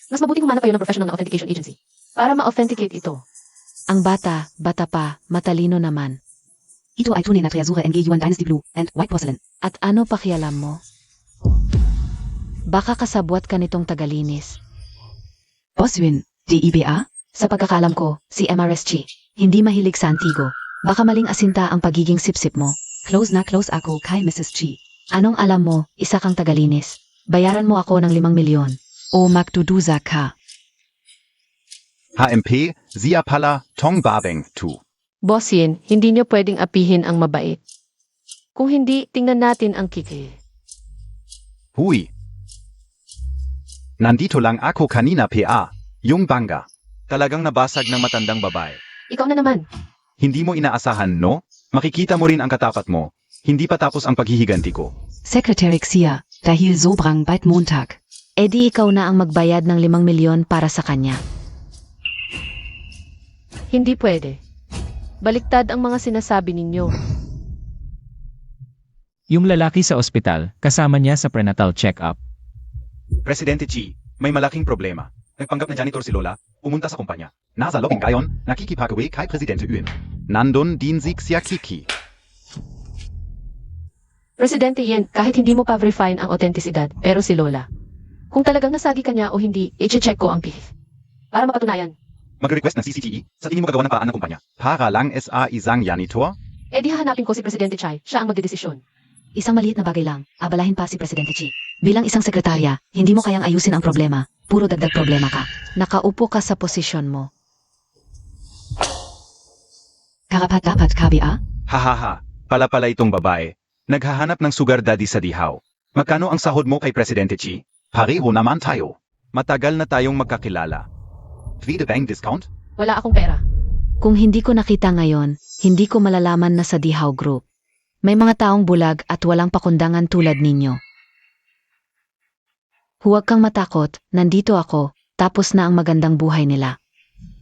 Mas mabuting humanap kayo ng professional na authentication agency para ma-authenticate ito. Ang bata pa, matalino naman. Ito ay tunay na treasure NG Yuan Dynasty Blue and White Porcelain. At ano pakialam mo? Baka kasabwat ka nitong tagalinis. Boss Yun, DEBA? Sa pagkakalam ko, si MRS Chi, hindi mahilig sa antigo. Baka maling asinta ang pagiging sip-sip mo. Close na close ako kay Mrs. Chi. Anong alam mo, isa kang tagalinis. Bayaran mo ako ng 5 milyon. O magdudusa ka. HMP, Zia pala, Tong Babeng, tu. Boss Yin, hindi niyo pwedeng apihin ang mabait. Kung hindi, tingnan natin ang Kiki. Huy. Nandito lang ako kanina PA. Yung bangga. Talagang nabasag ng matandang babae. Ikaw na naman. Hindi mo inaasahan, no? Makikita mo rin ang katapat mo. Hindi pa tapos ang paghihiganti ko. Secretary Xia, dahil sobrang bait Montag. E di ikaw na ang magbayad ng 5 milyon para sa kanya. Hindi pwede. Baliktad ang mga sinasabi ninyo. Yung lalaki sa ospital, kasama niya sa prenatal check-up. Presidente Chi, may malaking problema. Nagpanggap na janitor si Lola, pumunta sa kumpanya. Nasa loob ngayon, nakikipag-uwi kay Presidente Yun. Nandun din si Xia Kiki. Presidente Yen, kahit hindi mo pa-verify ang autentisidad, pero si Lola. Kung talagang nasagi ka niya o hindi, i-check ko ang Kiki. Para mapatunayan. Mag-request ng CCTE, sa tingin mo gagawa ng paraan ng kumpanya. Para lang sa isang janitor? Eh di hahanapin ko si Presidente Chai, siya ang magdedesisyon. Isang maliit na bagay lang, abalahin pa si Presidente Chi. Bilang isang sekretarya, hindi mo kayang ayusin ang problema. Puro dagdag problema ka. Nakaupo ka sa posisyon mo. Karapat dapat KBA? Hahaha, pala itong babae. Naghahanap ng sugar daddy sa dihaw. Magkano ang sahod mo kay Presidente Chi? Pareho naman tayo. Matagal na tayong magkakilala. Free the bank discount? Wala akong pera. Kung hindi ko nakita ngayon, hindi ko malalaman na sa Dihaw Group. May mga taong bulag at walang pakundangan tulad ninyo. Huwag kang matakot, nandito ako, tapos na ang magandang buhay nila.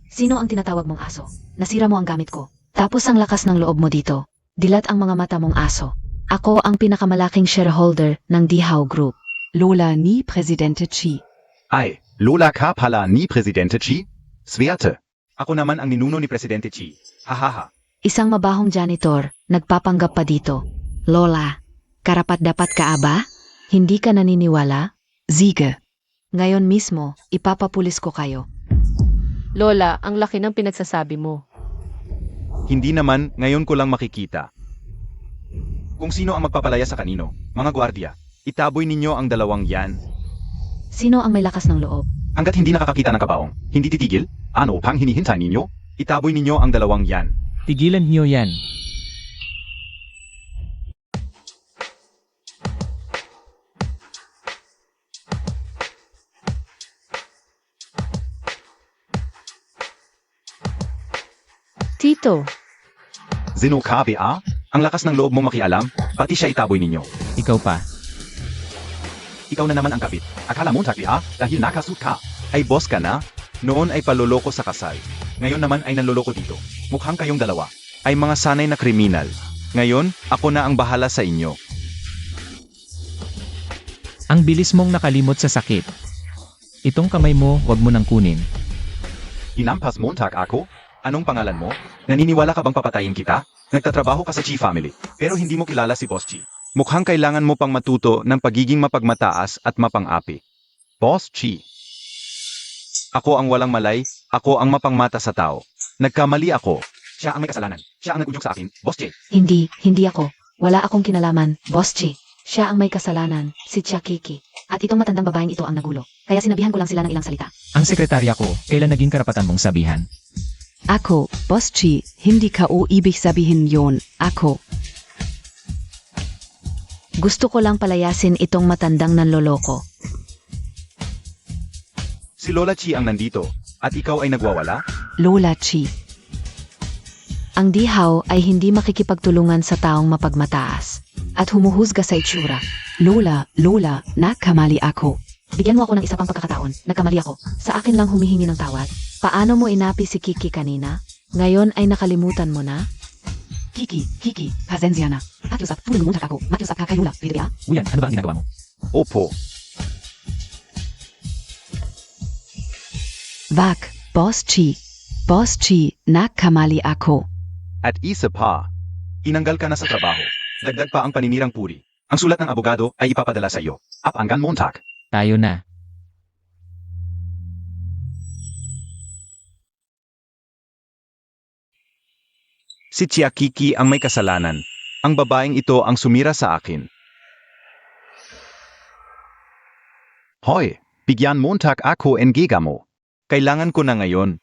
Sino ang tinatawag mong aso? Nasira mo ang gamit ko. Tapos ang lakas ng loob mo dito. Dilat ang mga mata mong aso. Ako ang pinakamalaking shareholder ng Dihaw Group. Lola ni Presidente Chi. Ay, Lola ka pala ni Presidente Chi? Swerte. Ako naman ang ninuno ni Presidente Chi. Hahaha. Isang mabahong janitor, nagpapanggap pa dito. Lola, karapat-dapat ka aba? Hindi ka naniniwala? Siege. Ngayon mismo, ipapapulis ko kayo. Lola, ang laki ng pinagsasabi mo. Hindi naman, ngayon ko lang makikita. Kung sino ang magpapalaya sa kanino, mga gwardiya, itaboy ninyo ang dalawang yan. Sino ang may lakas ng loob? Hanggat hindi nakakakita ng kabaong, hindi titigil, ano pang hinihintay ninyo? Itaboy ninyo ang dalawang yan. Tigilan niyo yan. Tito, Zeno KBA? Ang lakas ng loob mo makialam, pati siya itaboy ninyo. Ikaw pa. Ikaw na naman ang kapit. Akala mo takya dahil nakasuit ka. Ay boss ka na? Noon ay paloloko sa kasal. Ngayon naman ay nanloloko dito. Mukhang kayong dalawa ay mga sanay na kriminal. Ngayon, ako na ang bahala sa inyo. Ang bilis mong nakalimot sa sakit. Itong kamay mo, wag mo nang kunin. Hinampas Montag ako? Anong pangalan mo? Naniniwala ka bang papatayin kita? Nagtatrabaho ka sa Chi family, pero hindi mo kilala si Boss Chi. Mukhang kailangan mo pang matuto ng pagiging mapagmataas at mapang-api. Boss Chi. Ako ang walang malay, ako ang mapangmata sa tao. Nagkamali ako. Siya ang may kasalanan. Siya ang nagudyok sa akin, Boss Chi. Hindi ako. Wala akong kinalaman, Boss Chi. Siya ang may kasalanan, si Chia Kiki. At itong matandang babaeng ito ang nagulo. Kaya sinabihan ko lang sila ng ilang salita. Ang sekretarya ko, kailan naging karapatan mong sabihan? Ako, Boss Chi, hindi ko ibig sabihin yon. Ako. Gusto ko lang palayasin itong matandang nanloloko. Si Lola Chi ang nandito, at ikaw ay nagwawala? Lola Chi. Ang dihaw ay hindi makikipagtulungan sa taong mapagmataas at humuhusga sa itsura. Lola, nakamali ako. Bigyan mo ako ng isa pang pagkakataon. Nagkamali ako. Sa akin lang humihingi ng tawad. Paano mo inapi si Kiki kanina? Ngayon ay nakalimutan mo na? Kiki, pasensya na. Pakiusap, tulong mo ako. Makiusap ka kay Lola, pwede ba? Uyan, ano ba ang ginagawa mo? Opo. Wag, Boss Chi. Boss Chi, nakamali ako. At isa pa, inanggal ka na sa trabaho. Dagdag pa ang paninirang puri. Ang sulat ng abogado ay ipapadala sa iyo. Hanggang Montag. Tayo na. Si Chia Kiki ang may kasalanan. Ang babaeng ito ang sumira sa akin. Hoy, bigyan Montag ako en giga mo. Kailangan ko na ngayon.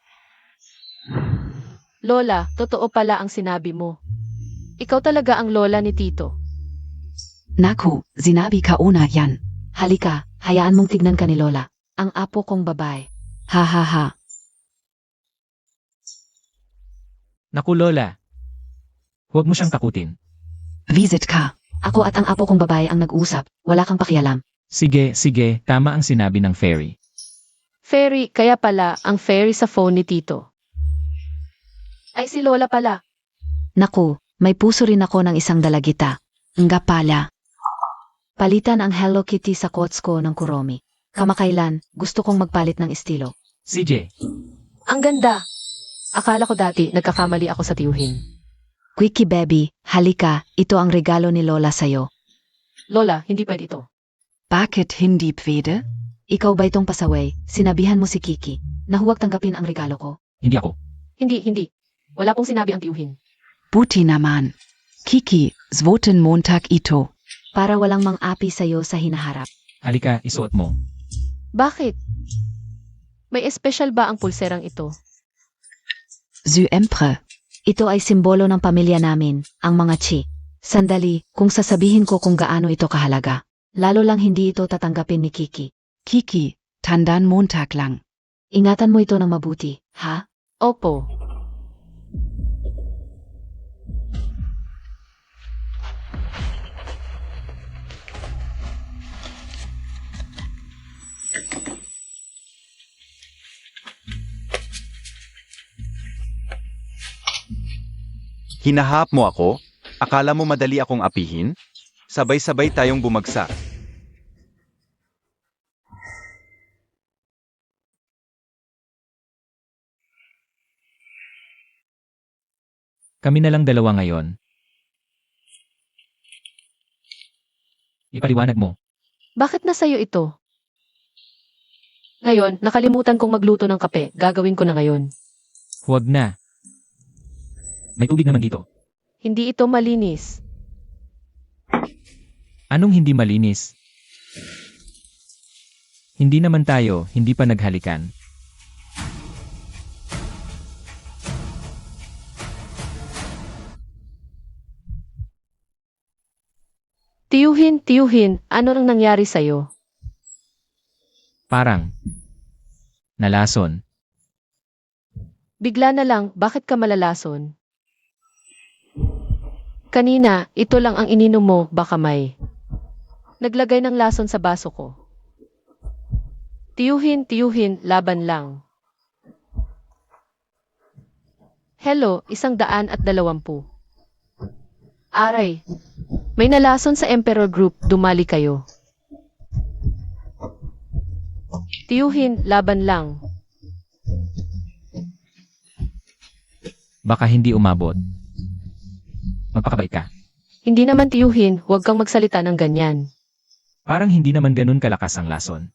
Lola, totoo pala ang sinabi mo. Ikaw talaga ang lola ni Tito. Naku, sinabi ko na yan. Halika, hayaan mong tignan ka ni Lola. Ang apo kong babae. Ha ha ha. Naku Lola. Huwag mo siyang takutin. Visit ka. Ako at ang apo kong babae ang nag-usap. Wala kang pakialam. Sige, sige, tama ang sinabi ng fairy. Fairy, kaya pala ang fairy sa phone ni Tito. Ay si Lola pala. Naku, may puso rin ako ng isang dalagita. Nga pala. Palitan ang Hello Kitty sa quotes ko ng Kuromi. Kamakailan, gusto kong magpalit ng estilo. CJ, Ang ganda. Akala ko dati nagkakamali ako sa tiyuhin. Quickie baby, halika, ito ang regalo ni Lola sa'yo. Lola, hindi pwede ito. Bakit hindi pwede? Ikaw ba itong pasaway? Sinabihan mo si Kiki na huwag tanggapin ang regalo ko. hindi ako. Hindi. Wala pong sinabi ang tiyuhin. Buti naman. Kiki, zwoten Montag ito. Para walang mang-api sa'yo sa hinaharap. Halika, isuot mo. Bakit? May espesyal ba ang pulserang ito? Syempre. Ito ay simbolo ng pamilya namin, ang mga chi. Sandali, kung sasabihin ko kung gaano ito kahalaga. Lalo lang hindi ito tatanggapin ni Kiki. Kiki, tandaan Montag lang. Ingatan mo ito ng mabuti, ha? Opo. Hinahap mo ako? Akala mo madali akong apihin? Sabay-sabay tayong bumagsak. Kami na lang dalawa ngayon. Ipaliwanag mo. Bakit nasa'yo ito? Ngayon, nakalimutan kong magluto ng kape. Gagawin ko na ngayon. Huwag na. May tubig naman dito. Hindi ito malinis. Anong hindi malinis? Hindi naman tayo, hindi pa naghalikan. Tiyuhin, ano nang nangyari sa'yo? Parang. Nalason. Bigla na lang, bakit ka malalason? Kanina, ito lang ang ininom mo, baka may. Naglagay ng lason sa baso ko. Tiyuhin, laban lang. Hello, 120. Aray, may nalason sa Emperor Group, dumali kayo. Tiyuhin, laban lang. Baka hindi umabot. Magpakabait ka. Hindi naman tiyuhin, huwag kang magsalita ng ganyan. Parang hindi naman ganun kalakas ang lason.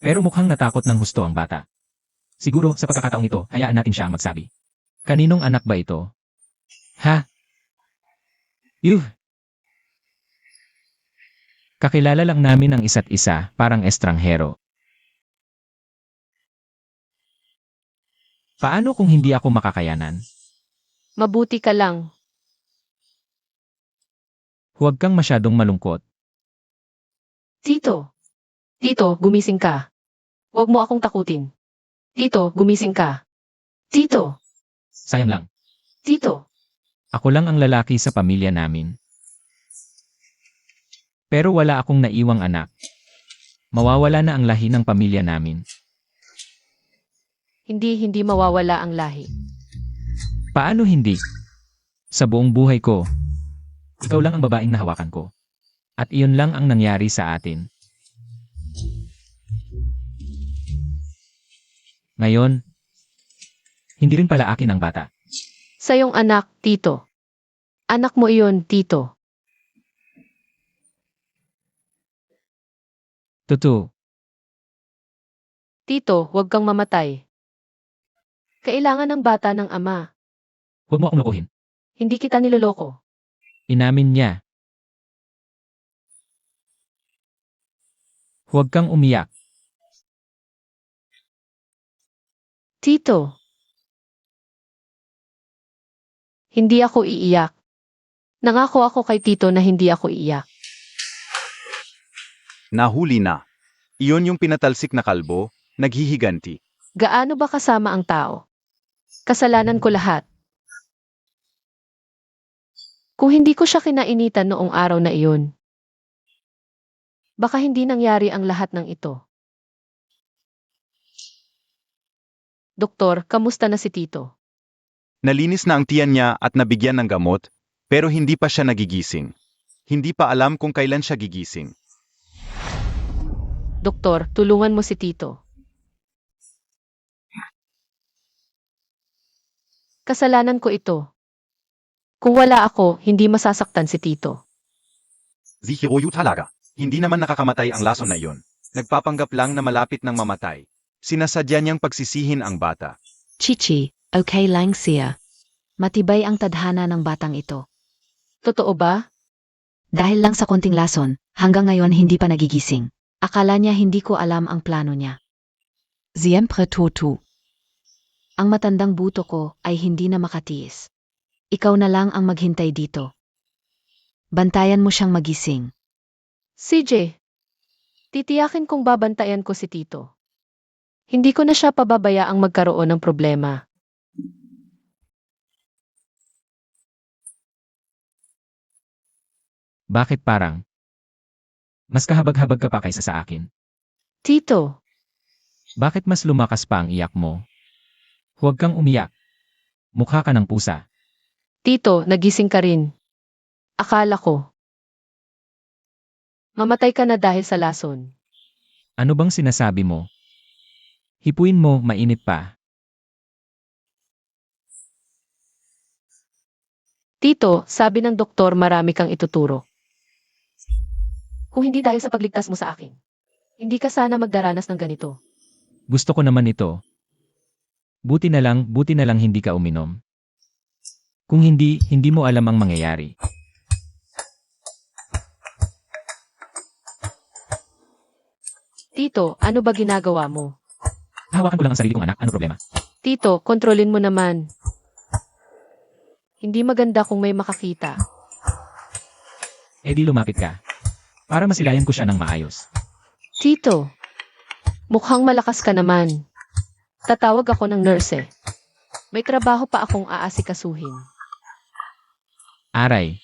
Pero mukhang natakot ng husto ang bata. Siguro sa pagkakataong ito, hayaan natin siya ang magsabi. Kaninong anak ba ito? Ha? Yuh! Kakilala lang namin ang isa't isa, parang estranghero. Paano kung hindi ako makakayanan? Mabuti ka lang. Huwag kang masyadong malungkot. Tito, gumising ka. Huwag mo akong takutin. Tito, gumising ka. Tito, Sayang lang. Tito. Ako lang ang lalaki sa pamilya namin. Pero wala akong naiwang anak. Mawawala na ang lahi ng pamilya namin. Hindi mawawala ang lahi. Paano hindi? Sa buong buhay ko, ikaw lang ang babaeng nahawakan ko. At iyon lang ang nangyari sa atin. Ngayon, hindi rin pala akin ang bata. Sa iyong anak, Tito. Anak mo iyon, Tito. Totoo. Tito, huwag kang mamatay. Kailangan ng bata ng ama. Huwag mo akong lokohin. Hindi kita niloloko. Inamin niya. Huwag kang umiyak. Tito. Hindi ako iiyak. Nangako ako kay Tito na hindi ako iiyak. Nahuli na. Iyon yung pinatalsik na kalbo, naghihiganti. Gaano ba kasama ang tao? Kasalanan ko lahat. Kung hindi ko siya kinainitan noong araw na iyon, baka hindi nangyari ang lahat ng ito. Doktor, kamusta na si Tito? Nalinis na ang tiyan niya at nabigyan ng gamot, pero hindi pa siya nagigising. Hindi pa alam kung kailan siya gigising. Doktor, tulungan mo si Tito. Kasalanan ko ito. Kung wala ako, hindi masasaktan si Tito. Zihiroyu talaga. Hindi naman nakakamatay ang lason na iyon. Nagpapanggap lang na malapit ng mamatay. Sinasadya niyang pagsisihin ang bata. Chichi, okay lang siya. Matibay ang tadhana ng batang ito. Totoo ba? Dahil lang sa konting lason, hanggang ngayon hindi pa nagigising. Akala niya hindi ko alam ang plano niya. Siempre Toto. Ang matandang buto ko ay hindi na makatiis. Ikaw na lang ang maghintay dito. Bantayan mo siyang magising. CJ, titiyakin kong babantayan ko si Tito. Hindi ko na siya pababayaang magkaroon ng problema. Bakit parang? Mas kahabag-habag ka pa kaysa sa akin. Tito, Bakit mas lumakas pa ang iyak mo? Huwag kang umiyak. Mukha ka ng pusa. Tito, nagising ka rin. Akala ko. Mamatay ka na dahil sa lason. Ano bang sinasabi mo? Hipuin mo, mainit pa. Tito, sabi ng doktor marami kang ituturo. Kung hindi dahil sa pagligtas mo sa akin, hindi ka sana magdaranas ng ganito. Gusto ko naman ito. Buti na lang hindi ka uminom. Kung hindi, hindi mo alam ang mangyayari. Tito, ano ba ginagawa mo? Hawakan ko lang ang sarili kong anak, ano problema? Tito, kontrolin mo naman. Hindi maganda kung may makakita. Eh di lumapit ka. Para masilayan ko siya ng maayos. Tito, mukhang malakas ka naman. Tatawag ako ng nurse eh. May trabaho pa akong aasikasuhin. Aray,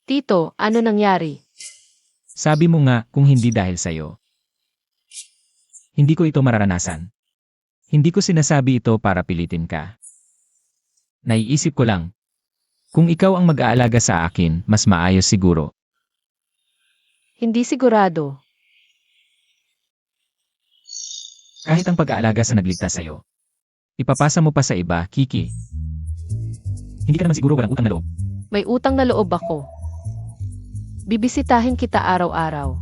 Tito, ano nangyari? sabi mo nga kung hindi dahil sa'yo. Hindi ko ito mararanasan. Hindi ko sinasabi ito para pilitin ka. Naiisip ko lang. Kung ikaw ang mag-aalaga sa akin, mas maayos siguro. Hindi sigurado. Kahit ang pag-aalaga sa nagligtas sa'yo. Ipapasa mo pa sa iba, Kiki. Hindi ka naman siguro walang utang na loob. May utang na loob ako. Bibisitahin kita araw-araw.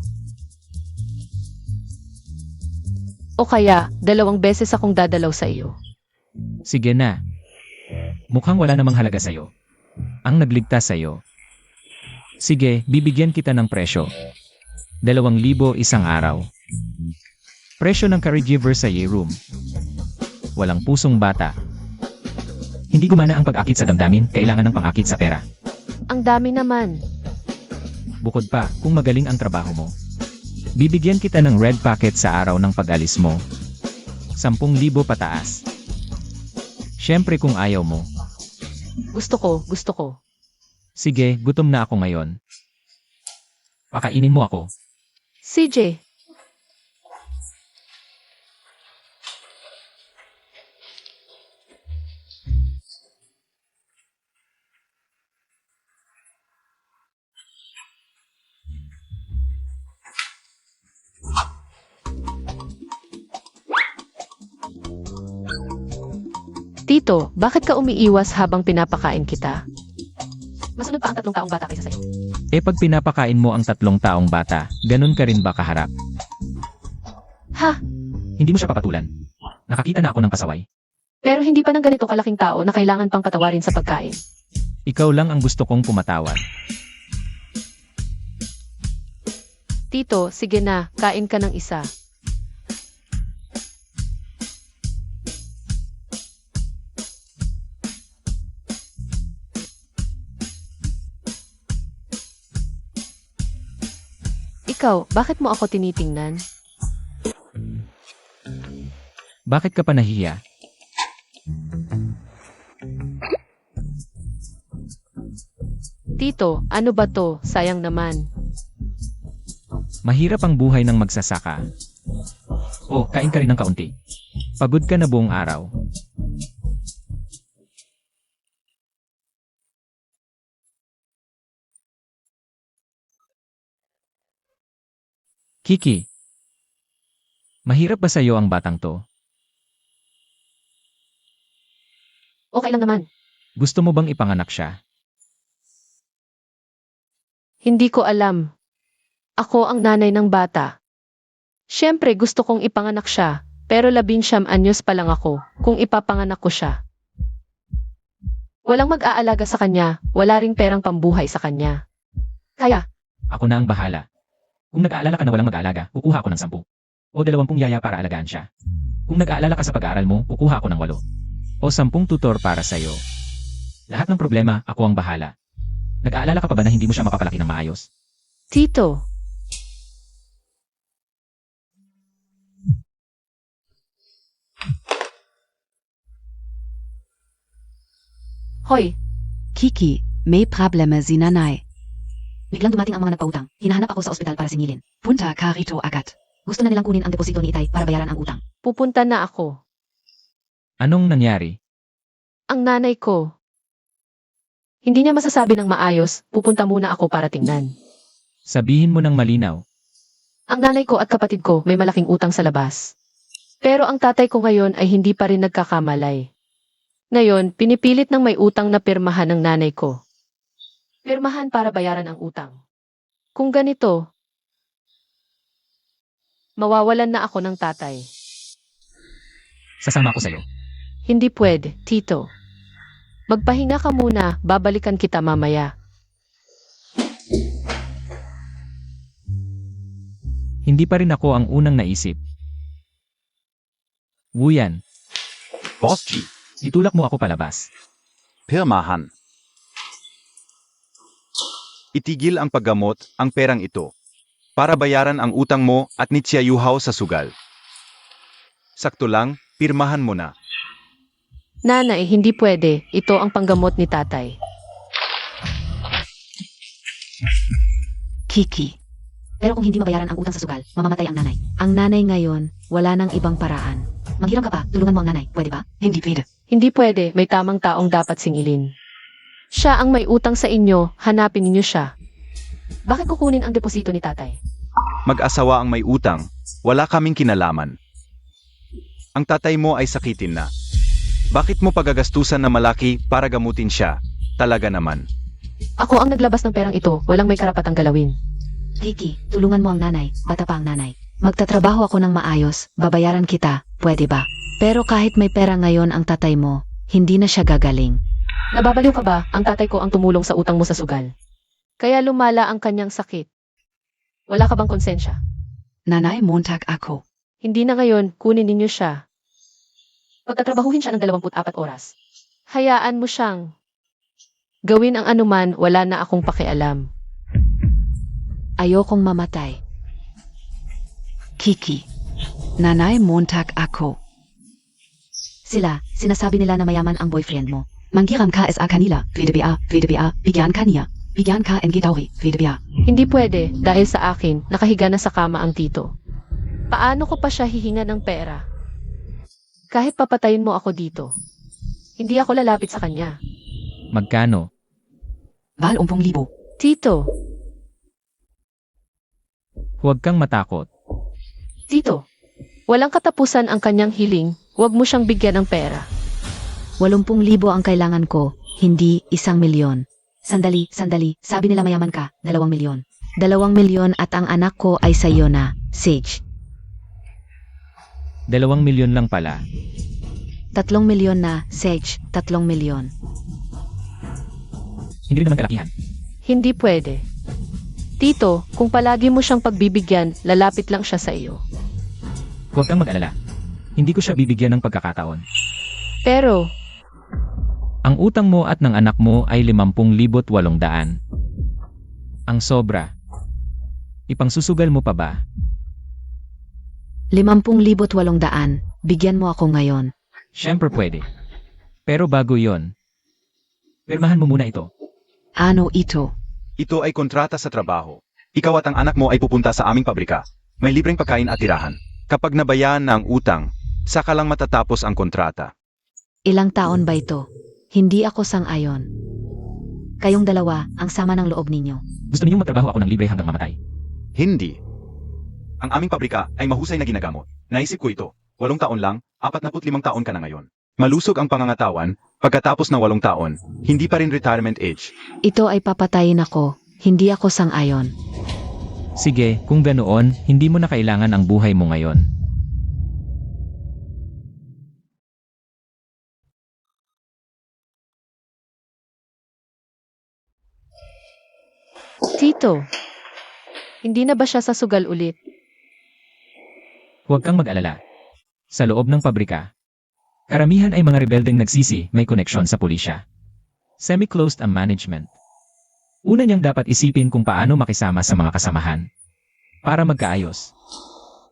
O kaya, 2 beses akong dadalaw sa iyo. Sige na. Mukhang wala namang halaga sa'yo. Ang nagligtas sa'yo. Sige, bibigyan kita ng presyo. 2,000 isang araw. Presyo ng Carriage Versailles Room. Walang pusong bata. Hindi gumana ang pag-akit sa damdamin, kailangan ng pang-akit sa pera. Ang dami naman. Bukod pa, kung magaling ang trabaho mo. Bibigyan kita ng red packet sa araw ng pag-alis mo. 10,000 pataas. Siyempre kung ayaw mo. Gusto ko. Sige, gutom na ako ngayon. Pakainin mo ako. CJ, Tito, bakit ka umiiwas habang pinapakain kita? Masunod pa ang 3 taong bata kaysa sa'yo. Eh pag pinapakain mo ang 3 taong bata, ganun ka rin ba kaharap? Ha? Hindi mo siya papatulan. Nakakita na ako ng pasaway. Pero hindi pa ng ganito kalaking tao na kailangan pang patawarin sa pagkain. Ikaw lang ang gusto kong pumatawad. Tito, sige na, kain ka ng isa. Ikaw, bakit mo ako tinitingnan? Bakit ka pa nahiya? Tito, ano ba to? Sayang naman. Mahirap ang buhay ng magsasaka. Oh, kain ka rin ng kaunti. Pagod ka na buong araw. Kiki, mahirap ba sa'yo ang batang to? Okay lang naman. Gusto mo bang ipanganak siya? Hindi ko alam. Ako ang nanay ng bata. Siyempre gusto kong ipanganak siya, pero 19 anyos pa lang ako kung ipapanganak ko siya. Walang mag-aalaga sa kanya, wala ring perang pambuhay sa kanya. Kaya, Ako na ang bahala. Kung nag-aalala ka na walang mag-aalaga, kukuha ko ng 10. O 20 yaya para alagaan siya. Kung nag-aalala ka sa pag-aaral mo, kukuha ko ng 8. O 10 tutor para sa'yo. Lahat ng problema, ako ang bahala. Nag-aalala ka pa ba na hindi mo siya mapapalaki ng maayos? Tito, hoy, Kiki, may problema si nanay. Biglang dumating ang mga nagpautang. Hinahanap ako sa ospital para singilin. Punta ka rito agad. Gusto na nilang kunin ang deposito ni Itay para bayaran ang utang. pupunta na ako. Anong nangyari? Ang nanay ko. Hindi niya masasabi ng maayos, pupunta muna ako para tingnan. Sabihin mo ng malinaw. Ang nanay ko at kapatid ko may malaking utang sa labas. Pero ang tatay ko ngayon ay hindi pa rin nagkakamalay. Ngayon, pinipilit ng may utang na pirmahan ng nanay ko. Pirmahan para bayaran ang utang. Kung ganito, mawawalan na ako ng tatay. Sasama ko sa'yo. Hindi pwede, Tito. Magpahinga ka muna, babalikan kita mamaya. Hindi pa rin ako ang unang naisip. Wuyan, Boss G, itulak mo ako palabas. pirmahan. Itigil ang paggamot, ang perang ito. Para bayaran ang utang mo at nitsiyayuhaw sa sugal. Sakto lang, pirmahan mo na. Nanay, hindi pwede. Ito ang panggamot ni tatay. Kiki, Pero kung hindi mabayaran ang utang sa sugal, mamamatay ang nanay. Ang nanay ngayon, wala nang ibang paraan. Manghiram ka pa, tulungan mo ang nanay. Pwede ba? hindi pwede. Hindi pwede, may tamang taong dapat singilin. Siya ang may utang sa inyo, hanapin ninyo siya. Bakit kukunin ang deposito ni tatay? Mag-asawa ang may utang, wala kaming kinalaman. Ang tatay mo ay sakitin na. Bakit mo pagagastusan na malaki para gamutin siya? Talaga naman. Ako ang naglabas ng perang ito, walang may karapatang galawin. Kiki, tulungan mo ang nanay. Bata pa ang nanay. Magtatrabaho ako ng maayos, babayaran kita, pwede ba? Pero kahit may pera ngayon ang tatay mo, hindi na siya gagaling. Nababaliw ka ba? Ang tatay ko ang tumulong sa utang mo sa sugal. Kaya lumala ang kanyang sakit. Wala ka bang konsensya? Nanay, Montag ako. Hindi na ngayon, kunin ninyo siya. Pagtatrabahuhin siya ng 24 oras. Hayaan mo siyang gawin ang anuman, wala na akong pakialam. Ayokong mamatay. Kiki, Nanay, Montag ako. Sinasabi nila na mayaman ang boyfriend mo. Manghiram ka sa kanila, pwede ba, bigyan ka niya. Bigyan ka ang gitawi, pwede ba? Hindi pwede, dahil sa akin, nakahiga na sa kama ang tito. Paano ko pa siya hihinga ng pera? Kahit papatayin mo ako dito, hindi ako lalapit sa kanya. Magkano? 20,000. Tito, Huwag kang matakot. Tito, walang katapusan ang kanyang hiling, huwag mo siyang bigyan ng pera. 80,000 ang kailangan ko, hindi 1,000,000. Sandali, sabi nila mayaman ka, 2,000,000. 2,000,000 at ang anak ko ay sa'yo na, Sage. 2 milyon lang pala. 3,000,000 na, Sage, 3,000,000. Hindi rin naman kalakihan. Hindi pwede. Tito, kung palagi mo siyang pagbibigyan, lalapit lang siya sa iyo. Huwag kang mag-alala. Hindi ko siya bibigyan ng pagkakataon. Pero, Ang utang mo at ng anak mo ay 50,800. Ang sobra. Ipangsusugal mo pa ba? 50,800, bigyan mo ako ngayon. Siyempre pwede. Pero bago yon, pirmahan mo muna ito. Ano ito? Ito ay kontrata sa trabaho. Ikaw at ang anak mo ay pupunta sa aming pabrika. May libreng pagkain at tirahan. Kapag nabayaan na ang utang, saka lang matatapos ang kontrata. Ilang taon ba ito? Hindi ako sang-ayon. Kayong dalawa, ang sama ng loob ninyo. Gusto niyong magtrabaho ako ng libre hanggang mamatay. Hindi. Ang aming pabrika ay mahusay na ginagamot. Naisip ko ito. 8 taon lang, 45 taon ka na ngayon. Malusog ang pangangatawan, pagkatapos ng 8 taon, hindi pa rin retirement age. Ito ay papatayin ako. Hindi ako sang-ayon. Sige, kung ganoon, hindi mo na kailangan ang buhay mo ngayon. Tito, hindi na ba siya sa sugal ulit? Huwag kang mag-alala. Sa loob ng pabrika, karamihan ay mga rebeldeng nagsisi, may koneksyon sa pulisya. Semi-closed ang management. Una niyang dapat isipin kung paano makisama sa mga kasamahan para magkaayos.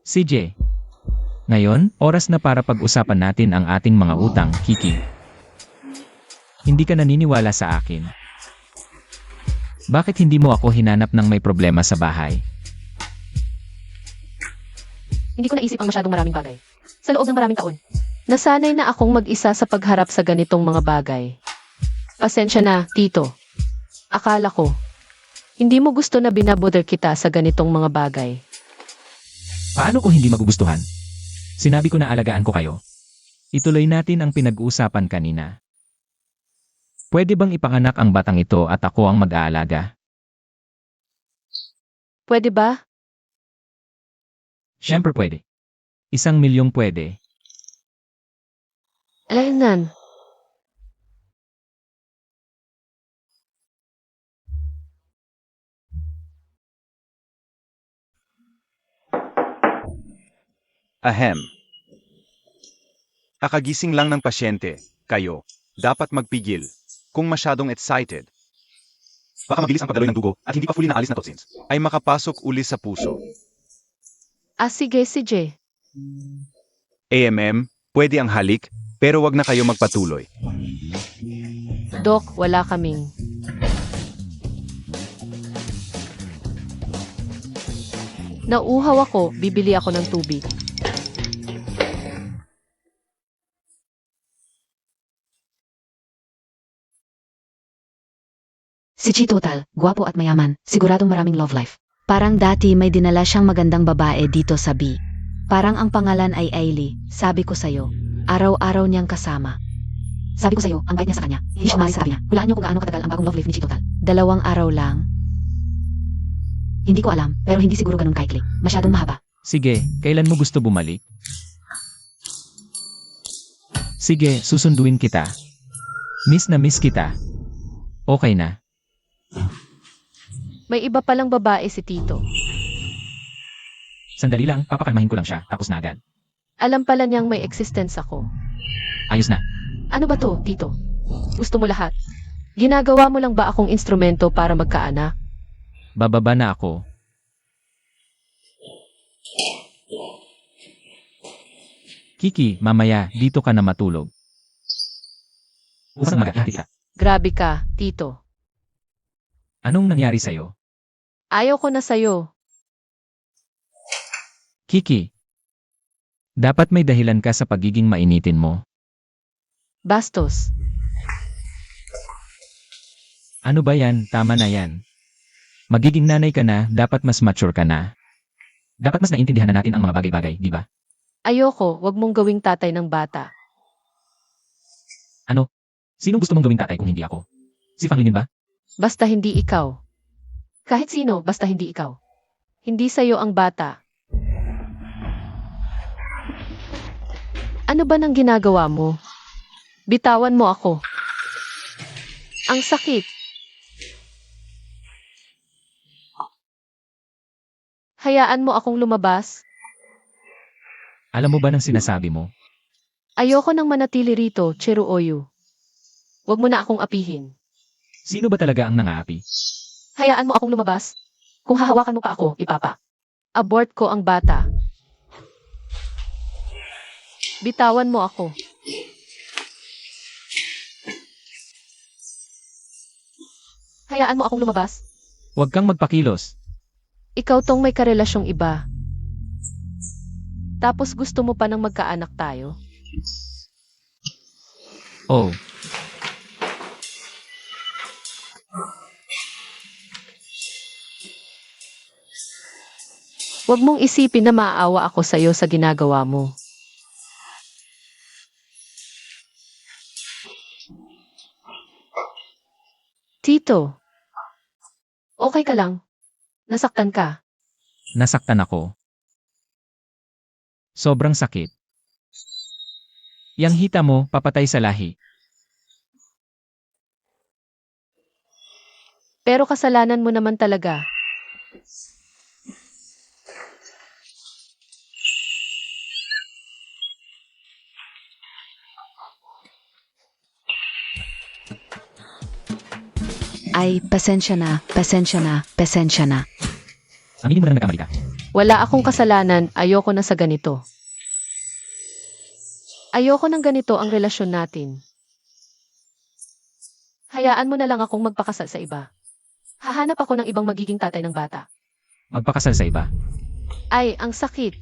CJ, ngayon, oras na para pag-usapan natin ang ating mga utang, Kiki. Hindi ka naniniwala sa akin. Bakit hindi mo ako hinanap ng may problema sa bahay? Hindi ko naisip ang masyadong maraming bagay. Sa loob ng maraming taon. Nasanay na akong mag-isa sa pagharap sa ganitong mga bagay. Pasensya na, Tito. Akala ko, hindi mo gusto na binabother kita sa ganitong mga bagay. Paano kung hindi magugustuhan? Sinabi ko na alagaan ko kayo. Ituloy natin ang pinag-uusapan kanina. Pwede bang ipanganak ang batang ito at ako ang mag-aalaga? Pwede ba? Siyempre pwede. 1,000,000 pwede. Alaynan. Ahem. Kakagising lang ng pasyente, kayo. Dapat magpigil. Kung masyadong excited, baka mabilis ang pagdaloy ng dugo at hindi pa fully naalis na toxins, ay makapasok uli sa puso. Sige, CJ. AMM, pwede ang halik, pero wag na kayo magpatuloy. Dok, wala kaming. Nauuhaw ako, bibili ako ng tubig. Si Chi Total, gwapo at mayaman, siguradong maraming love life. Parang dati may dinala siyang magandang babae dito sa B. Parang ang pangalan ay Ailey, sabi ko sa'yo. Araw-araw niyang kasama. Sabi ko sa'yo, ang bait niya sa kanya. Hindi siya umalis sa tabi niya. Hulaan niyo kung gaano katagal ang bagong love life ni Chi Total. 2 araw lang. Hindi ko alam, pero hindi siguro ganun kaikli. Masyadong mahaba. Sige, kailan mo gusto bumalik? Sige, susunduin kita. Miss na miss kita. Okay na. May iba palang babae si Tito. Sandali lang, papakalmahin ko lang siya, tapos na agad. Alam pala niyang may existence ako. Ayos na. Ano ba to, Tito? Gusto mo lahat? Ginagawa mo lang ba akong instrumento para magkaanak? Bababa na ako. Kiki, mamaya, dito ka na matulog. Usang magkakati ka. Grabe ka, Tito. Anong nangyari sa'yo? Ayaw ko na sa'yo. Kiki, dapat may dahilan ka sa pagiging mainitin mo. Bastos. Ano ba yan? Tama na yan. Magiging nanay ka na, dapat mas mature ka na. Dapat mas naintindihan na natin ang mga bagay-bagay, di ba? Ayoko, wag mong gawing tatay ng bata. Ano? Sinong gusto mong gawing tatay kung hindi ako? Si Fanglinin ba? Basta hindi ikaw. Kahit sino, basta hindi ikaw. Hindi sa'yo ang bata. Ano ba nang ginagawa mo? Bitawan mo ako. Ang sakit. Hayaan mo akong lumabas. Alam mo ba ng sinasabi mo? Ayoko nang manatili rito, Cheruoyu. Huwag mo na akong apihin. Sino ba talaga ang nangaapi? Hayaan mo akong lumabas. Kung hahawakan mo pa ako, ipapa. Abort ko ang bata. Bitawan mo ako. Hayaan mo akong lumabas. Huwag kang magpakilos. Ikaw tong may karelasyong iba. Tapos gusto mo pa ng magkaanak tayo? Oh, Huwag mong isipin na maaawa ako sa'yo sa ginagawa mo. Tito, okay ka lang? Nasaktan ka? nasaktan ako. Sobrang sakit. Yang hita mo, papatay sa lahi. Pero kasalanan mo naman talaga. Ay, pasensya na, pasensya na, pasensya na. Aminin mo na nagkamali ka. Wala akong kasalanan, ayoko na sa ganito. Ayoko ng ganito ang relasyon natin. Hayaan mo na lang akong magpakasal sa iba. Hahanap ako ng ibang magiging tatay ng bata. Magpakasal sa iba. Ay, ang sakit.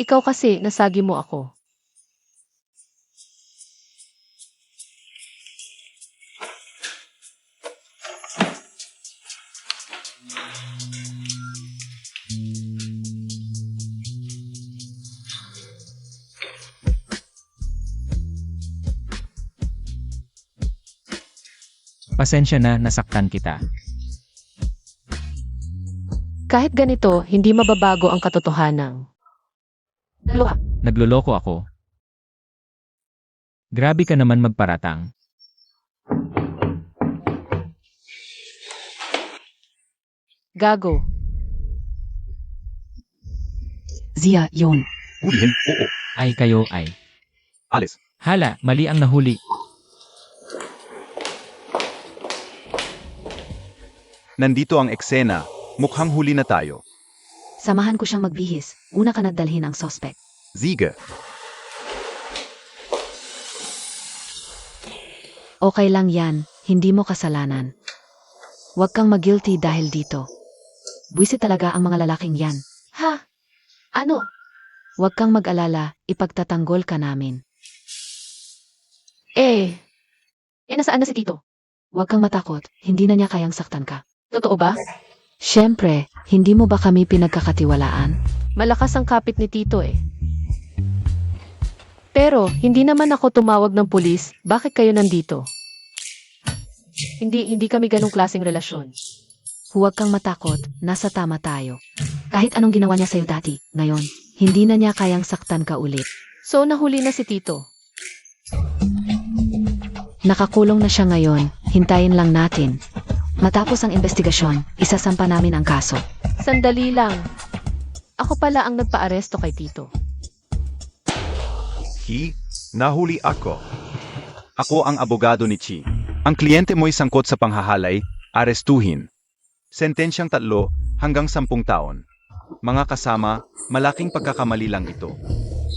Ikaw kasi, nasagi mo ako. Pasensya na, nasaktan kita. Kahit ganito, hindi mababago ang katotohanan. Dalawa. Nagloloko ako. Grabe ka naman magparatang. Gago. Zia, yon. Hulihin, oo. Ay kayo ay. Alis. Hala, mali ang nahuli. Nandito ang eksena. Mukhang huli na tayo. Samahan ko siyang magbihis. Una ka nagdalhin ang suspect. Sige. Okay lang yan, hindi mo kasalanan. Huwag kang mag-guilty dahil dito. Buwisit talaga ang mga lalaking yan. Ha? Ano? Huwag kang mag-alala, ipagtatanggol ka namin. Nasaan na si Tito? Huwag kang matakot, hindi na niya kayang saktan ka. Totoo ba? Siyempre, hindi mo ba kami pinagkakatiwalaan? Malakas ang kapit ni Tito eh. Pero, hindi naman ako tumawag ng pulis, bakit kayo nandito? Hindi kami ganong klaseng relasyon. Huwag kang matakot, nasa tama tayo. Kahit anong ginawa niya sa'yo dati, ngayon, hindi na niya kayang saktan ka ulit. So, nahuli na si Tito. Nakakulong na siya ngayon, hintayin lang natin. Matapos ang investigasyon, isasampa namin ang kaso. Sandali lang. Ako pala ang nagpa-aresto kay Tito. Nahuli ako. Ako ang abogado ni Chi. Ang kliyente mo'y sangkot sa panghahalay, arestuhin. Sentensyang 3 hanggang 10 taon. Mga kasama, malaking pagkakamali lang ito.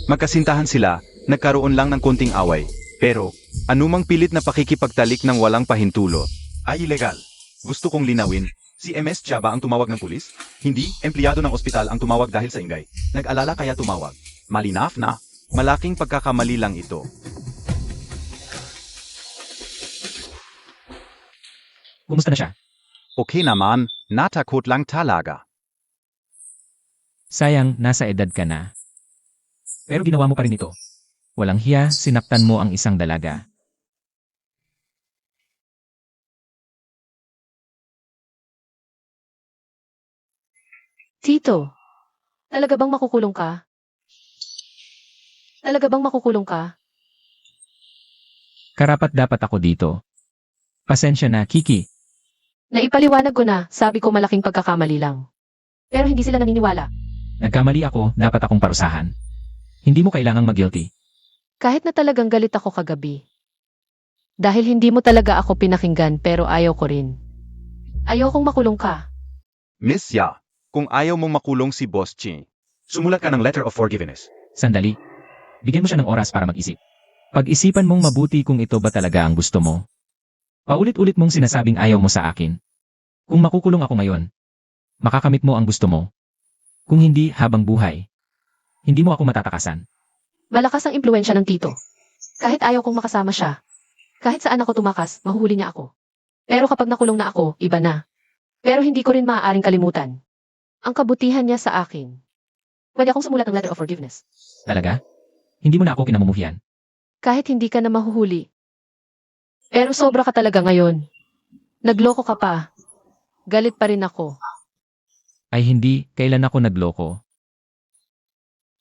Magkasintahan sila, nagkaroon lang ng konting away. Pero, anumang pilit na pakikipagtalik ng walang pahintulo, ay ilegal. Gusto kong linawin, si MS Chaba ang tumawag ng pulis? Hindi, empleyado ng ospital ang tumawag dahil sa ingay. Nag-alala kaya tumawag. Malinaf na. Malaking pagkakamali lang ito. Kumusta na siya? Okay naman, natakot lang talaga. Sayang, nasa edad ka na. Pero ginawa mo pa rin ito. Walang hiya, sinaktan mo ang isang dalaga. Tito, talaga bang makukulong ka? Talaga bang makukulong ka? Karapat dapat ako dito. Pasensya na, Kiki. Naipaliwanag ko na, sabi ko malaking pagkakamali lang. Pero hindi sila naniniwala. Nagkamali ako, dapat akong parusahan. Hindi mo kailangang mag-guilty. Kahit na talagang galit ako kagabi. Dahil hindi mo talaga ako pinakinggan pero ayaw ko rin. Ayokong makulong ka. Miss Ya, kung ayaw mong makulong si Boss Chi, sumulat ka ng letter of forgiveness. Sandali. Bigyan mo siya ng oras para mag-isip. Pag-isipan mong mabuti kung ito ba talaga ang gusto mo. Paulit-ulit mong sinasabing ayaw mo sa akin. Kung makukulong ako ngayon, makakamit mo ang gusto mo. Kung hindi, habang buhay, hindi mo ako matatakasan. Malakas ang impluensya ng tito. Kahit ayaw kong makasama siya, kahit saan ako tumakas, mahuhuli niya ako. Pero kapag nakulong na ako, iba na. Pero hindi ko rin maaaring kalimutan ang kabutihan niya sa akin. Pwede akong sumulat ng letter of forgiveness. Talaga? Hindi mo na ako kinamumuhian. Kahit hindi ka na mahuhuli. Pero sobra ka talaga ngayon. Nagloko ka pa. Galit pa rin ako. Ay hindi, kailan ako nagloko.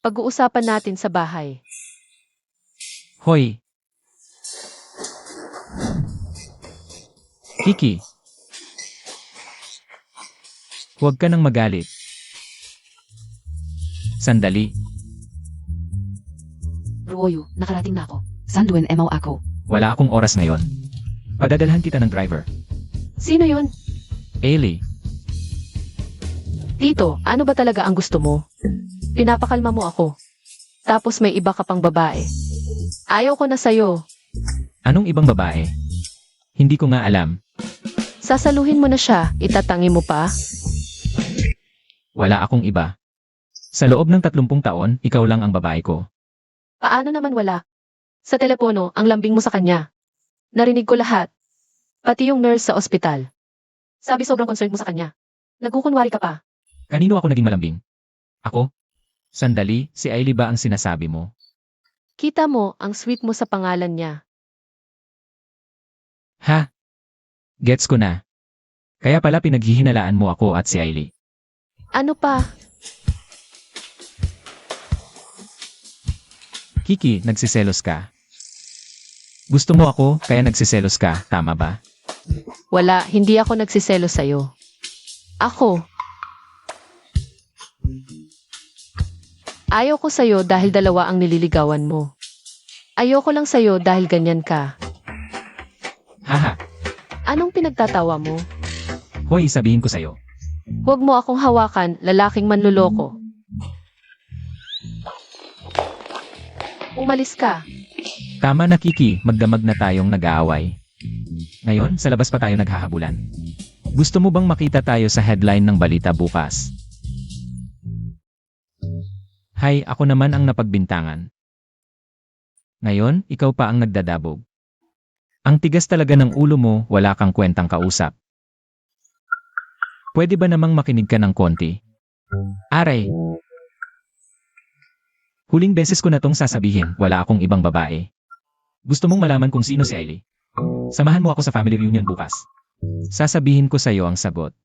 Pag-uusapan natin sa bahay. Hoy! Kiki! Huwag ka nang magalit. Sandali. Ruoyu, nakarating na ako. Sanduin emaw ako. Wala akong oras ngayon. Padadalhan kita ng driver. Sino yun? Ailey, Tito, ano ba talaga ang gusto mo? Pinapakalma mo ako. Tapos may iba ka pang babae. Ayaw ko na sa'yo. anong ibang babae? Hindi ko nga alam. Sasaluhin mo na siya, itatangi mo pa? Wala akong iba. Sa loob ng 30 taon, ikaw lang ang babae ko. Paano naman wala? Sa telepono, ang lambing mo sa kanya. Narinig ko lahat. Pati yung nurse sa ospital. Sabi sobrang concerned mo sa kanya. Nagkukunwari ka pa. Kanino ako naging malambing? Ako? Sandali, si Ailey ba ang sinasabi mo? Kita mo, ang sweet mo sa pangalan niya. Ha? Gets ko na. Kaya pala pinaghihinalaan mo ako at si Ailey. Ano pa? Kiki, nagsiselos ka. Gusto mo ako, kaya nagsiselos ka, tama ba? Wala, hindi ako nagsiselo sa'yo. Ako. Ayaw ko sa'yo dahil dalawa ang nililigawan mo. Ayoko lang sa'yo dahil ganyan ka. Haha, Anong pinagtatawa mo? hoy sabihin ko sa'yo. Huwag mo akong hawakan, lalaking manluloko. Umalis ka. Tama na Kiki, magdamag na tayong nag-aaway. Ngayon, sa labas pa tayo naghahabulan. Gusto mo bang makita tayo sa headline ng balita bukas? Hay, ako naman ang napagbintangan. Ngayon, ikaw pa ang nagdadabog. Ang tigas talaga ng ulo mo, wala kang kwentang kausap. Pwede ba namang makinig ka ng konti? Aray! Huling beses ko na tong sasabihin, wala akong ibang babae. Gusto mong malaman kung sino si Ailey? Samahan mo ako sa family reunion bukas. Sasabihin ko sa'yo ang sagot.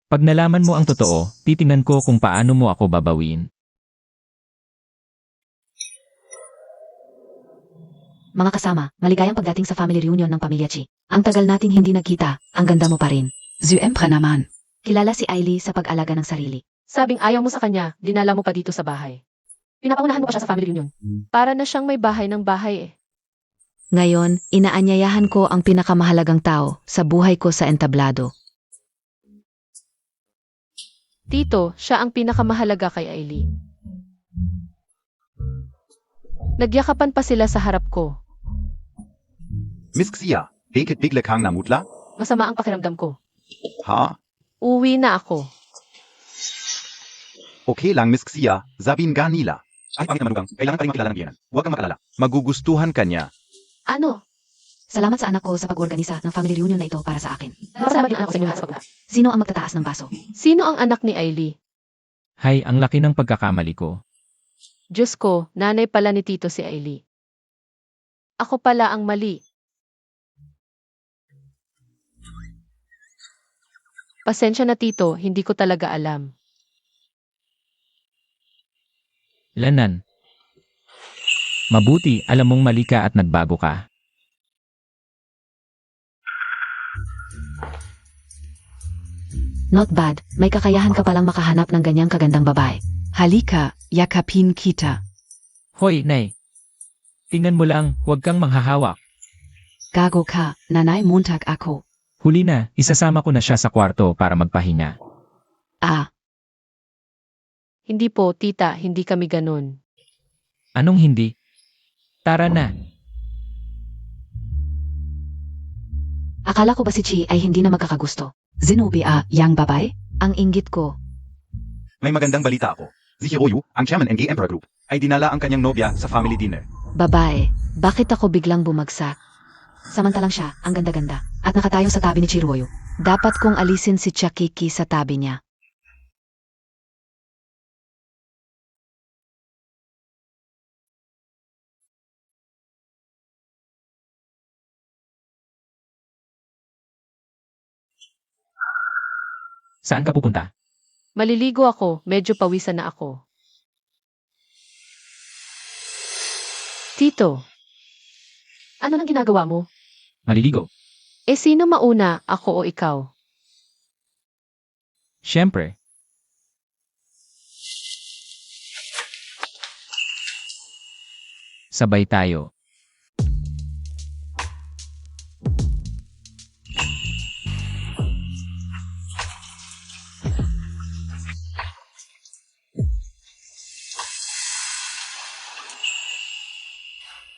Pag nalaman mo ang totoo, titingnan ko kung paano mo ako babawiin. Mga kasama, maligayang pagdating sa family reunion ng pamilya Chi. Ang tagal nating hindi nagkita, ang ganda mo pa rin. Syempre naman. Kilala si Ailey sa pag-alaga ng sarili. Sabing ayaw mo sa kanya, dinala mo pa dito sa bahay. Pinapaunahan mo pa siya sa family reunion. Para na siyang may bahay ng bahay eh. Ngayon, inaanyayahan ko ang pinakamahalagang tao sa buhay ko sa entablado. Tito, siya ang pinakamahalaga kay Ailey. Nagyakapan pa sila sa harap ko. Miss Xia, bakit bigla kang namutla? Masama ang pakiramdam ko. Ha? Uwi na ako. Okay lang Miss Xia, sabihin ka nila. Ay pangit naman Ugang, kailangan pa rin makilala ng biyanan. Huwag kang makalala. Magugustuhan ka niya. Ano? Salamat sa anak ko sa pag-organisa ng family reunion na ito para sa akin. Masalamat yung anak ko sa inyo sa pagla. Sino ang magtataas ng baso? Sino ang anak ni Ailey? Hay, ang laki ng pagkakamali ko. Diyos ko, nanay pala ni Tito si Ailey. Ako pala ang mali. Pasensya na Tito, hindi ko talaga alam. Lanan. Mabuti, alam mong mali ka at nagbago ka. Not bad, may kakayahan ka palang makahanap ng ganyang kagandang babae. Halika, yakapin kita. Hoy, Nay. Tingnan mo lang, huwag kang manghahawak. Gago ka, nanay Montag ako. Huli na, isasama ko na siya sa kwarto para magpahinga. Ah, Hindi po, tita, hindi kami ganun. Anong hindi? Tara na. Akala ko ba si Chi ay hindi na magkakagusto? Zenobia, yang babay? Ang inggit ko, May magandang balita ako. Si Hiroyu, ang chairman ng Gay Emperor Group, ay dinala ang kanyang nobya sa family dinner. babae, bakit ako biglang bumagsak? Samantalang siya, ang ganda-ganda, at nakatayo sa tabi ni Chiruoyo. Dapat kong alisin si Chakiki sa tabi niya. Saan ka pupunta? Maliligo ako, medyo pawisan na ako. Tito, ano nang ginagawa mo? Maliligo. Sino mauna, ako o ikaw? Siyempre. Sabay tayo.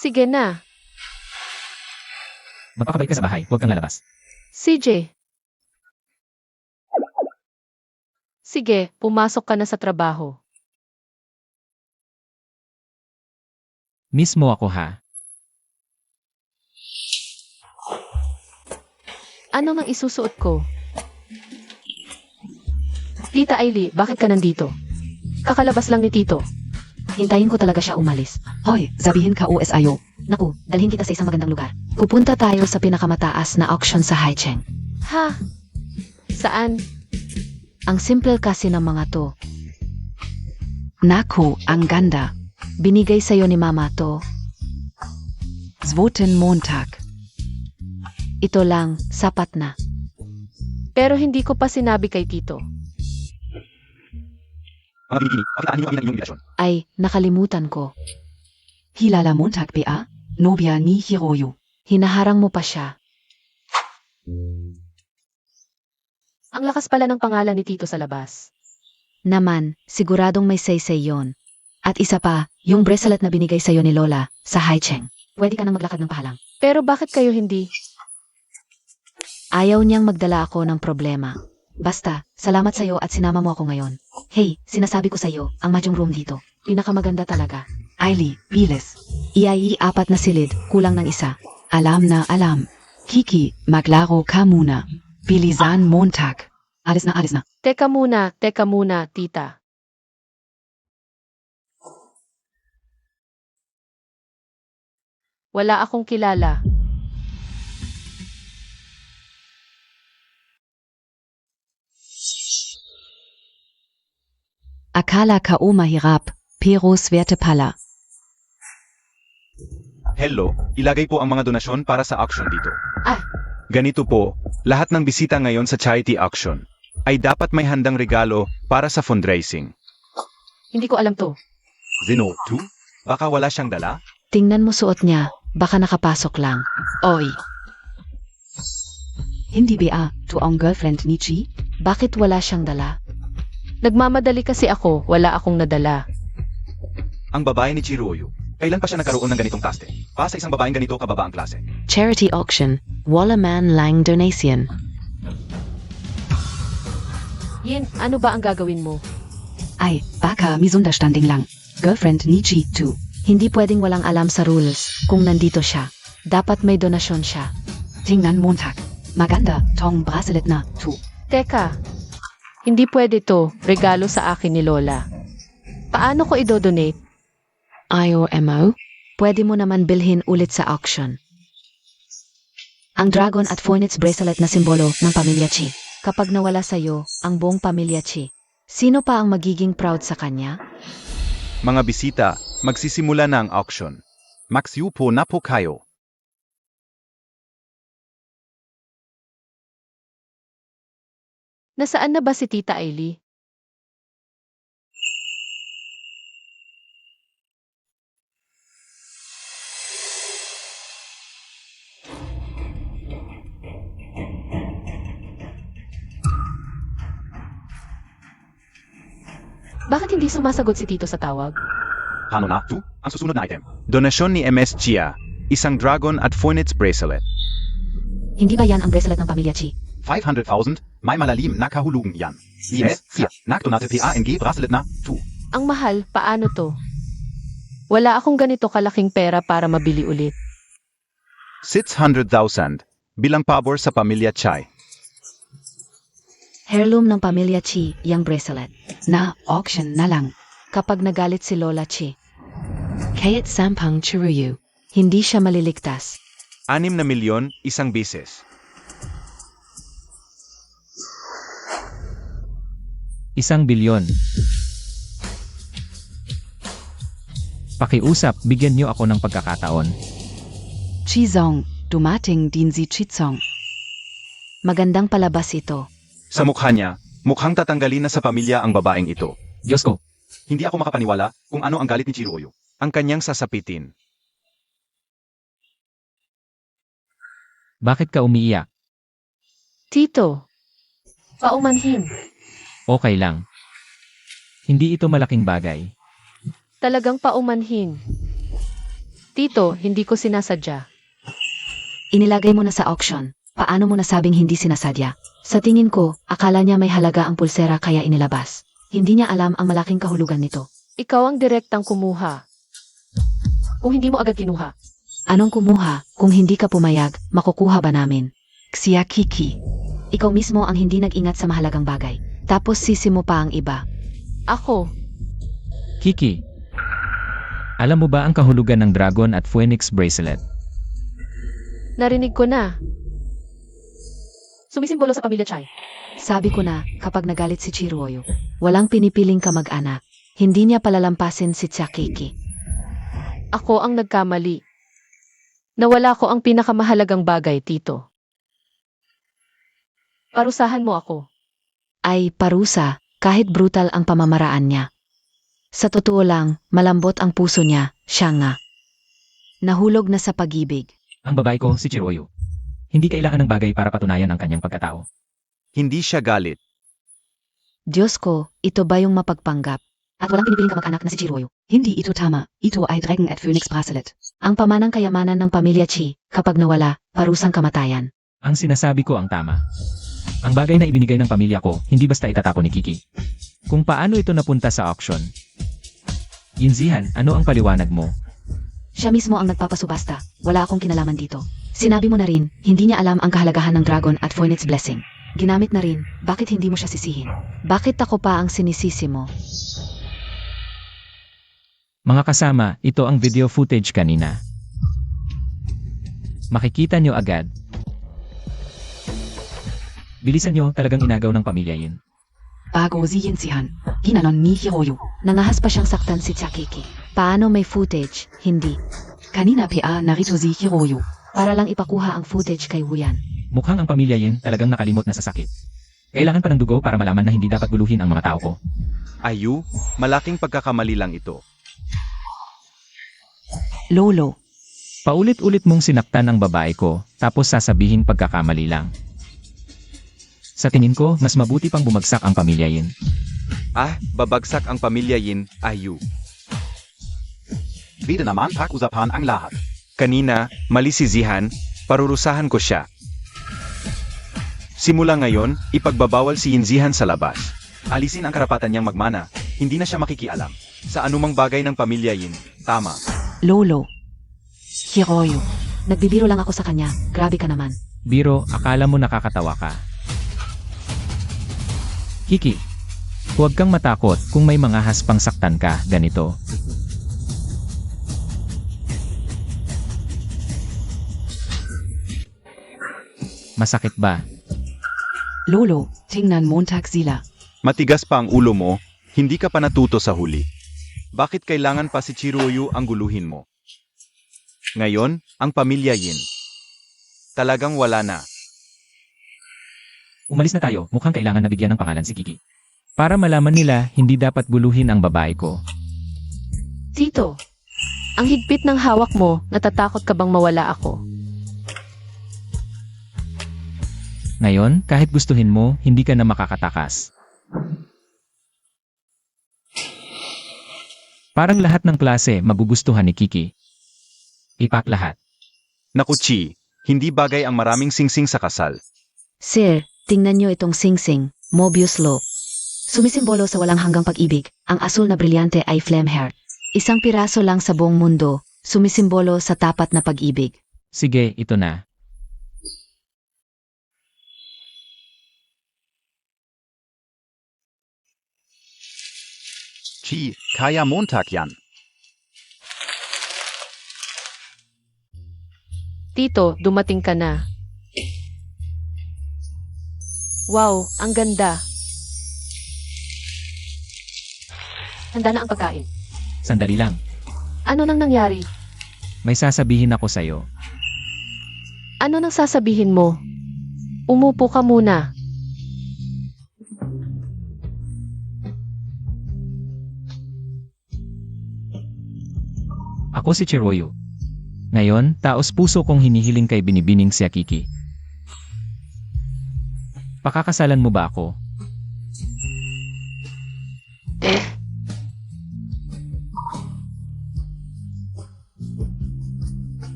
Sige na. Magpakabay ka sa bahay, huwag kang lalabas. CJ. Sige, pumasok ka na sa trabaho. Miss mo ako ha? Ano nang isusuot ko? Tita Ailey, bakit ka nandito? Kakalabas lang ni Tito. Hintayin ko talaga siya umalis. Hoy, sabihin ka OSIO. Naku, dalhin kita sa isang magandang lugar. Pupunta tayo sa pinakamataas na auction sa Haicheng. Ha? Saan? Ang simple kasi ng mga to. Nako, ang ganda. Binigay sa'yo ni mama to. Zwoten Montag. Ito lang, sapat na. Pero hindi ko pa sinabi kay Tito. Mga binibini, pakitaan niyo kami ng inyong relasyon. Ay, nakalimutan ko. Hilala Montag ba? Nobya ni Hiroyu. Hinaharang mo pa siya. Ang lakas pala ng pangalan ni Tito sa labas. Naman, siguradong may say-say yon. At isa pa, yung bracelet na binigay sa'yo ni Lola, sa Haicheng. Pwede ka nang maglakad ng pahalang. Pero bakit kayo hindi? Ayaw niyang magdala ako ng problema. Basta, salamat sa'yo at sinama mo ako ngayon. Hey, sinasabi ko sa'yo, ang mahjong room dito. Pinakamaganda talaga. Ailey, bilis. Iai 4 na silid, kulang ng isa. Alam na alam. Kiki, maglaro ka muna. Bilisan Montag. Alis na, alis na. Teka muna, tita. Wala akong kilala. Akala ka mahirap, pero swerte pala. Hello, ilagay po ang mga donasyon para sa auction dito. Ah. Ganito po, lahat ng bisita ngayon sa charity auction ay dapat may handang regalo para sa fundraising. Hindi ko alam to. Zeno, 2? Baka wala siyang dala? Tingnan mo suot niya, baka nakapasok lang. Oy. Hindi ba to ang girlfriend ni Chi? Bakit wala siyang dala? Nagmamadali kasi ako, wala akong nadala. Ang babae ni Chiruoyu, kailan pa siya nagkaroon ng ganitong taste? Pa sa isang babaeng ganito kababa ang klase. Charity auction. Wala man lang donation. Yin, ano ba ang gagawin mo? Ay, baka misunderstanding lang. Girlfriend ni Chi too. Hindi pwedeng walang alam sa rules kung nandito siya. Dapat may donasyon siya. Tingnan Montag. Maganda tong bracelet na too. Teka, hindi pwede to, regalo sa akin ni Lola. Paano ko idodonate? IOMO. Pwede mo naman bilhin ulit sa auction. Ang dragon at phoenix bracelet na simbolo ng pamilya Chi. Kapag nawala sa'yo, ang buong pamilya Chi, sino pa ang magiging proud sa kanya? Mga bisita, magsisimula na ang auction. Max po na po kayo. Nasaan na ba si Tita Ailey? Bakit hindi sumasagot si Tito sa tawag? Paano na? 2. Ang susunod na item. Donasyon ni MS Chia. Isang dragon at Phoenix bracelet. Hindi ba yan ang bracelet ng pamilya Chi? 500,000. May malalim na kahulugan yan. Yes, 4. Naktonate PANG bracelet na 2. Ang mahal, paano to? Wala akong ganito kalaking pera para mabili ulit. 600,000. Bilang pabor sa pamilya Chai. Heirloom ng pamilya Chi, yung bracelet. Na auction na lang. Kapag nagalit si Lola Chi, Kayat sampang chiruyu. hindi siya maliligtas. 6 na milyon, isang bisis. Isang bilyon. Pakiusap, bigyan niyo ako ng pagkakataon. Chizong, dumating din si Chizong. Magandang palabas ito. Sa mukha niya, mukhang tatanggalin na sa pamilya ang babaeng ito. Diyos ko, Hindi ako makapaniwala kung ano ang galit ni Chiruoyo. Ang kanyang sasapitin. bakit ka umiiyak? Tito, paumanhin. Okay lang. Hindi ito malaking bagay. Talagang paumanhin. Tito, hindi ko sinasadya. Inilagay mo na sa auction. Paano mo nasabing hindi sinasadya? Sa tingin ko, akala niya may halaga ang pulsera kaya inilabas. Hindi niya alam ang malaking kahulugan nito. Ikaw ang direktang kumuha. Kung hindi mo agad kinuha. Anong kumuha? Kung hindi ka pumayag, makukuha ba namin? Xia Kiki. Ikaw mismo ang hindi nag-ingat sa mahalagang bagay. Tapos sisi mo pa ang iba. Ako, Kiki, alam mo ba ang kahulugan ng dragon at phoenix bracelet? narinig ko na. Sumisimbolo sa pamilya Chai. Sabi ko na, kapag nagalit si Chiruoyo, walang pinipiling kamag-anak. Hindi niya palalampasin si Tsakiki. Ako ang nagkamali. Nawala ko ang pinakamahalagang bagay, Tito. Parusahan mo ako. Ay parusa, kahit brutal ang pamamaraan niya. Sa totoo lang, malambot ang puso niya, siya nga. Nahulog na sa pag-ibig. Ang babae ko, si Chiroyo. Hindi kailangan ng bagay para patunayan ang kanyang pagkatao. Hindi siya galit. Diyos ko, ito ba yung mapagpanggap? At walang pinipiling kamag-anak na si Chiruoyo. Hindi ito tama. Ito ay dragon at phoenix bracelet. Ang pamanang kayamanan ng pamilya Chi, kapag nawala, parusang kamatayan. Ang sinasabi ko ang tama. Ang bagay na ibinigay ng pamilya ko, hindi basta itatapon ni Kiki. Kung paano ito napunta sa auction. Yinzihan, ano ang paliwanag mo? Siya mismo ang nagpapasubasta. Wala akong kinalaman dito. Sinabi mo na rin, hindi niya alam ang kahalagahan ng dragon at phoenix blessing. Ginamit na rin, bakit hindi mo siya sisihin? Bakit ako pa ang sinisisi mo? Mga kasama, ito ang video footage kanina. Makikita nyo agad. Bilisan nyo, talagang inagaw ng pamilya yun. Bago si Yinzihan. Ginanon ni Hiroyo. Nangahas pa siyang saktan si Tsakiki. Paano may footage? Hindi. Kanina pa narito si Hiroyo. Para lang ipakuha ang footage kay Wuyan. Mukhang ang pamilya yun talagang nakalimot na sa sakit. Kailangan pa ng dugo para malaman na hindi dapat guluhin ang mga tao ko. Ayu, malaking pagkakamali lang ito. Lolo. Paulit-ulit mong sinaktan ang babae ko, tapos sasabihin pagkakamali lang. Sa tingin ko, mas mabuti pang bumagsak ang pamilya yun. Babagsak ang pamilya Yin, Ayu. Bida naman pag-usapan ang lahat. Kanina, mali si Zihan, parurusahan ko siya. Simula ngayon, ipagbabawal si Yinzihan sa labas. Alisin ang karapatan niyang magmana, hindi na siya makikialam. Sa anumang bagay ng pamilya Yin, tama. Lolo. Hiroyo. Nagbibiro lang ako sa kanya, grabe ka naman. Biro, akala mo nakakatawa ka. Kiki, huwag kang matakot kung may mga haspang saktan ka, ganito. Masakit ba? Lolo, tingnan Montag sila. Matigas pa ang ulo mo, hindi ka pa natuto sa huli. Bakit kailangan pa si Chiruoyu ang guluhin mo? Ngayon, ang pamilya Yin. Talagang wala na. Umalis na tayo, mukhang kailangan na bigyan ng pangalan si Kiki. Para malaman nila, hindi dapat guluhin ang babae ko. Tito, ang higpit ng hawak mo, natatakot ka bang mawala ako? Ngayon, kahit gustuhin mo, hindi ka na makakatakas. Parang lahat ng klase magugustuhan ni Kiki. Ipak lahat. Naku Chi, hindi bagay ang maraming singsing sa kasal. Sir, tingnan niyo itong singsing, Mobius Law. Sumisimbolo sa walang hanggang pag-ibig, ang asul na brilyante ay flame heart. Isang piraso lang sa buong mundo, sumisimbolo sa tapat na pag-ibig. Sige, ito na. Chi, kaya Montag yan. Tito, dumating ka na. Wow, ang ganda. Handa na ang pagkain. Sandali lang. Ano nang nangyari? May sasabihin ako sa'yo. Ano nang sasabihin mo? Umupo ka muna. Ako si Chiroyo. Ngayon, taos puso kong hinihiling kay binibining si Kiki. Pakakasalan mo ba ako?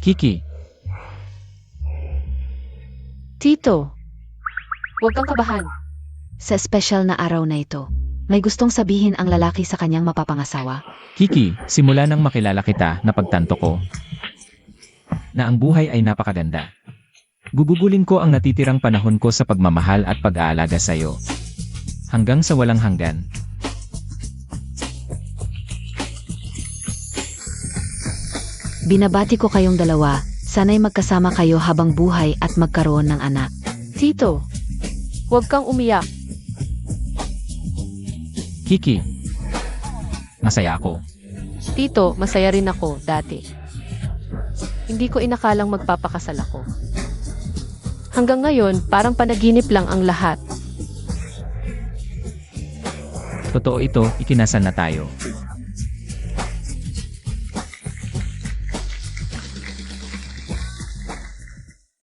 Kiki, Tito, huwag kang kabahan. Sa espesyal na araw na ito, may gustong sabihin ang lalaki sa kanyang mapapangasawa. Kiki, simula nang makilala kita na pagtanto ko na ang buhay ay napakaganda. Gugugulin ko ang natitirang panahon ko sa pagmamahal at pag-aalaga sa iyo. Hanggang sa walang hanggan. Binabati ko kayong dalawa, sana'y magkasama kayo habang buhay at magkaroon ng anak. Tito, huwag kang umiyak. Kiki, masaya ako. Tito, masaya rin ako dati. Hindi ko inakalang magpapakasal ako. Hanggang ngayon, parang panaginip lang ang lahat. Totoo ito, ikinasal na tayo.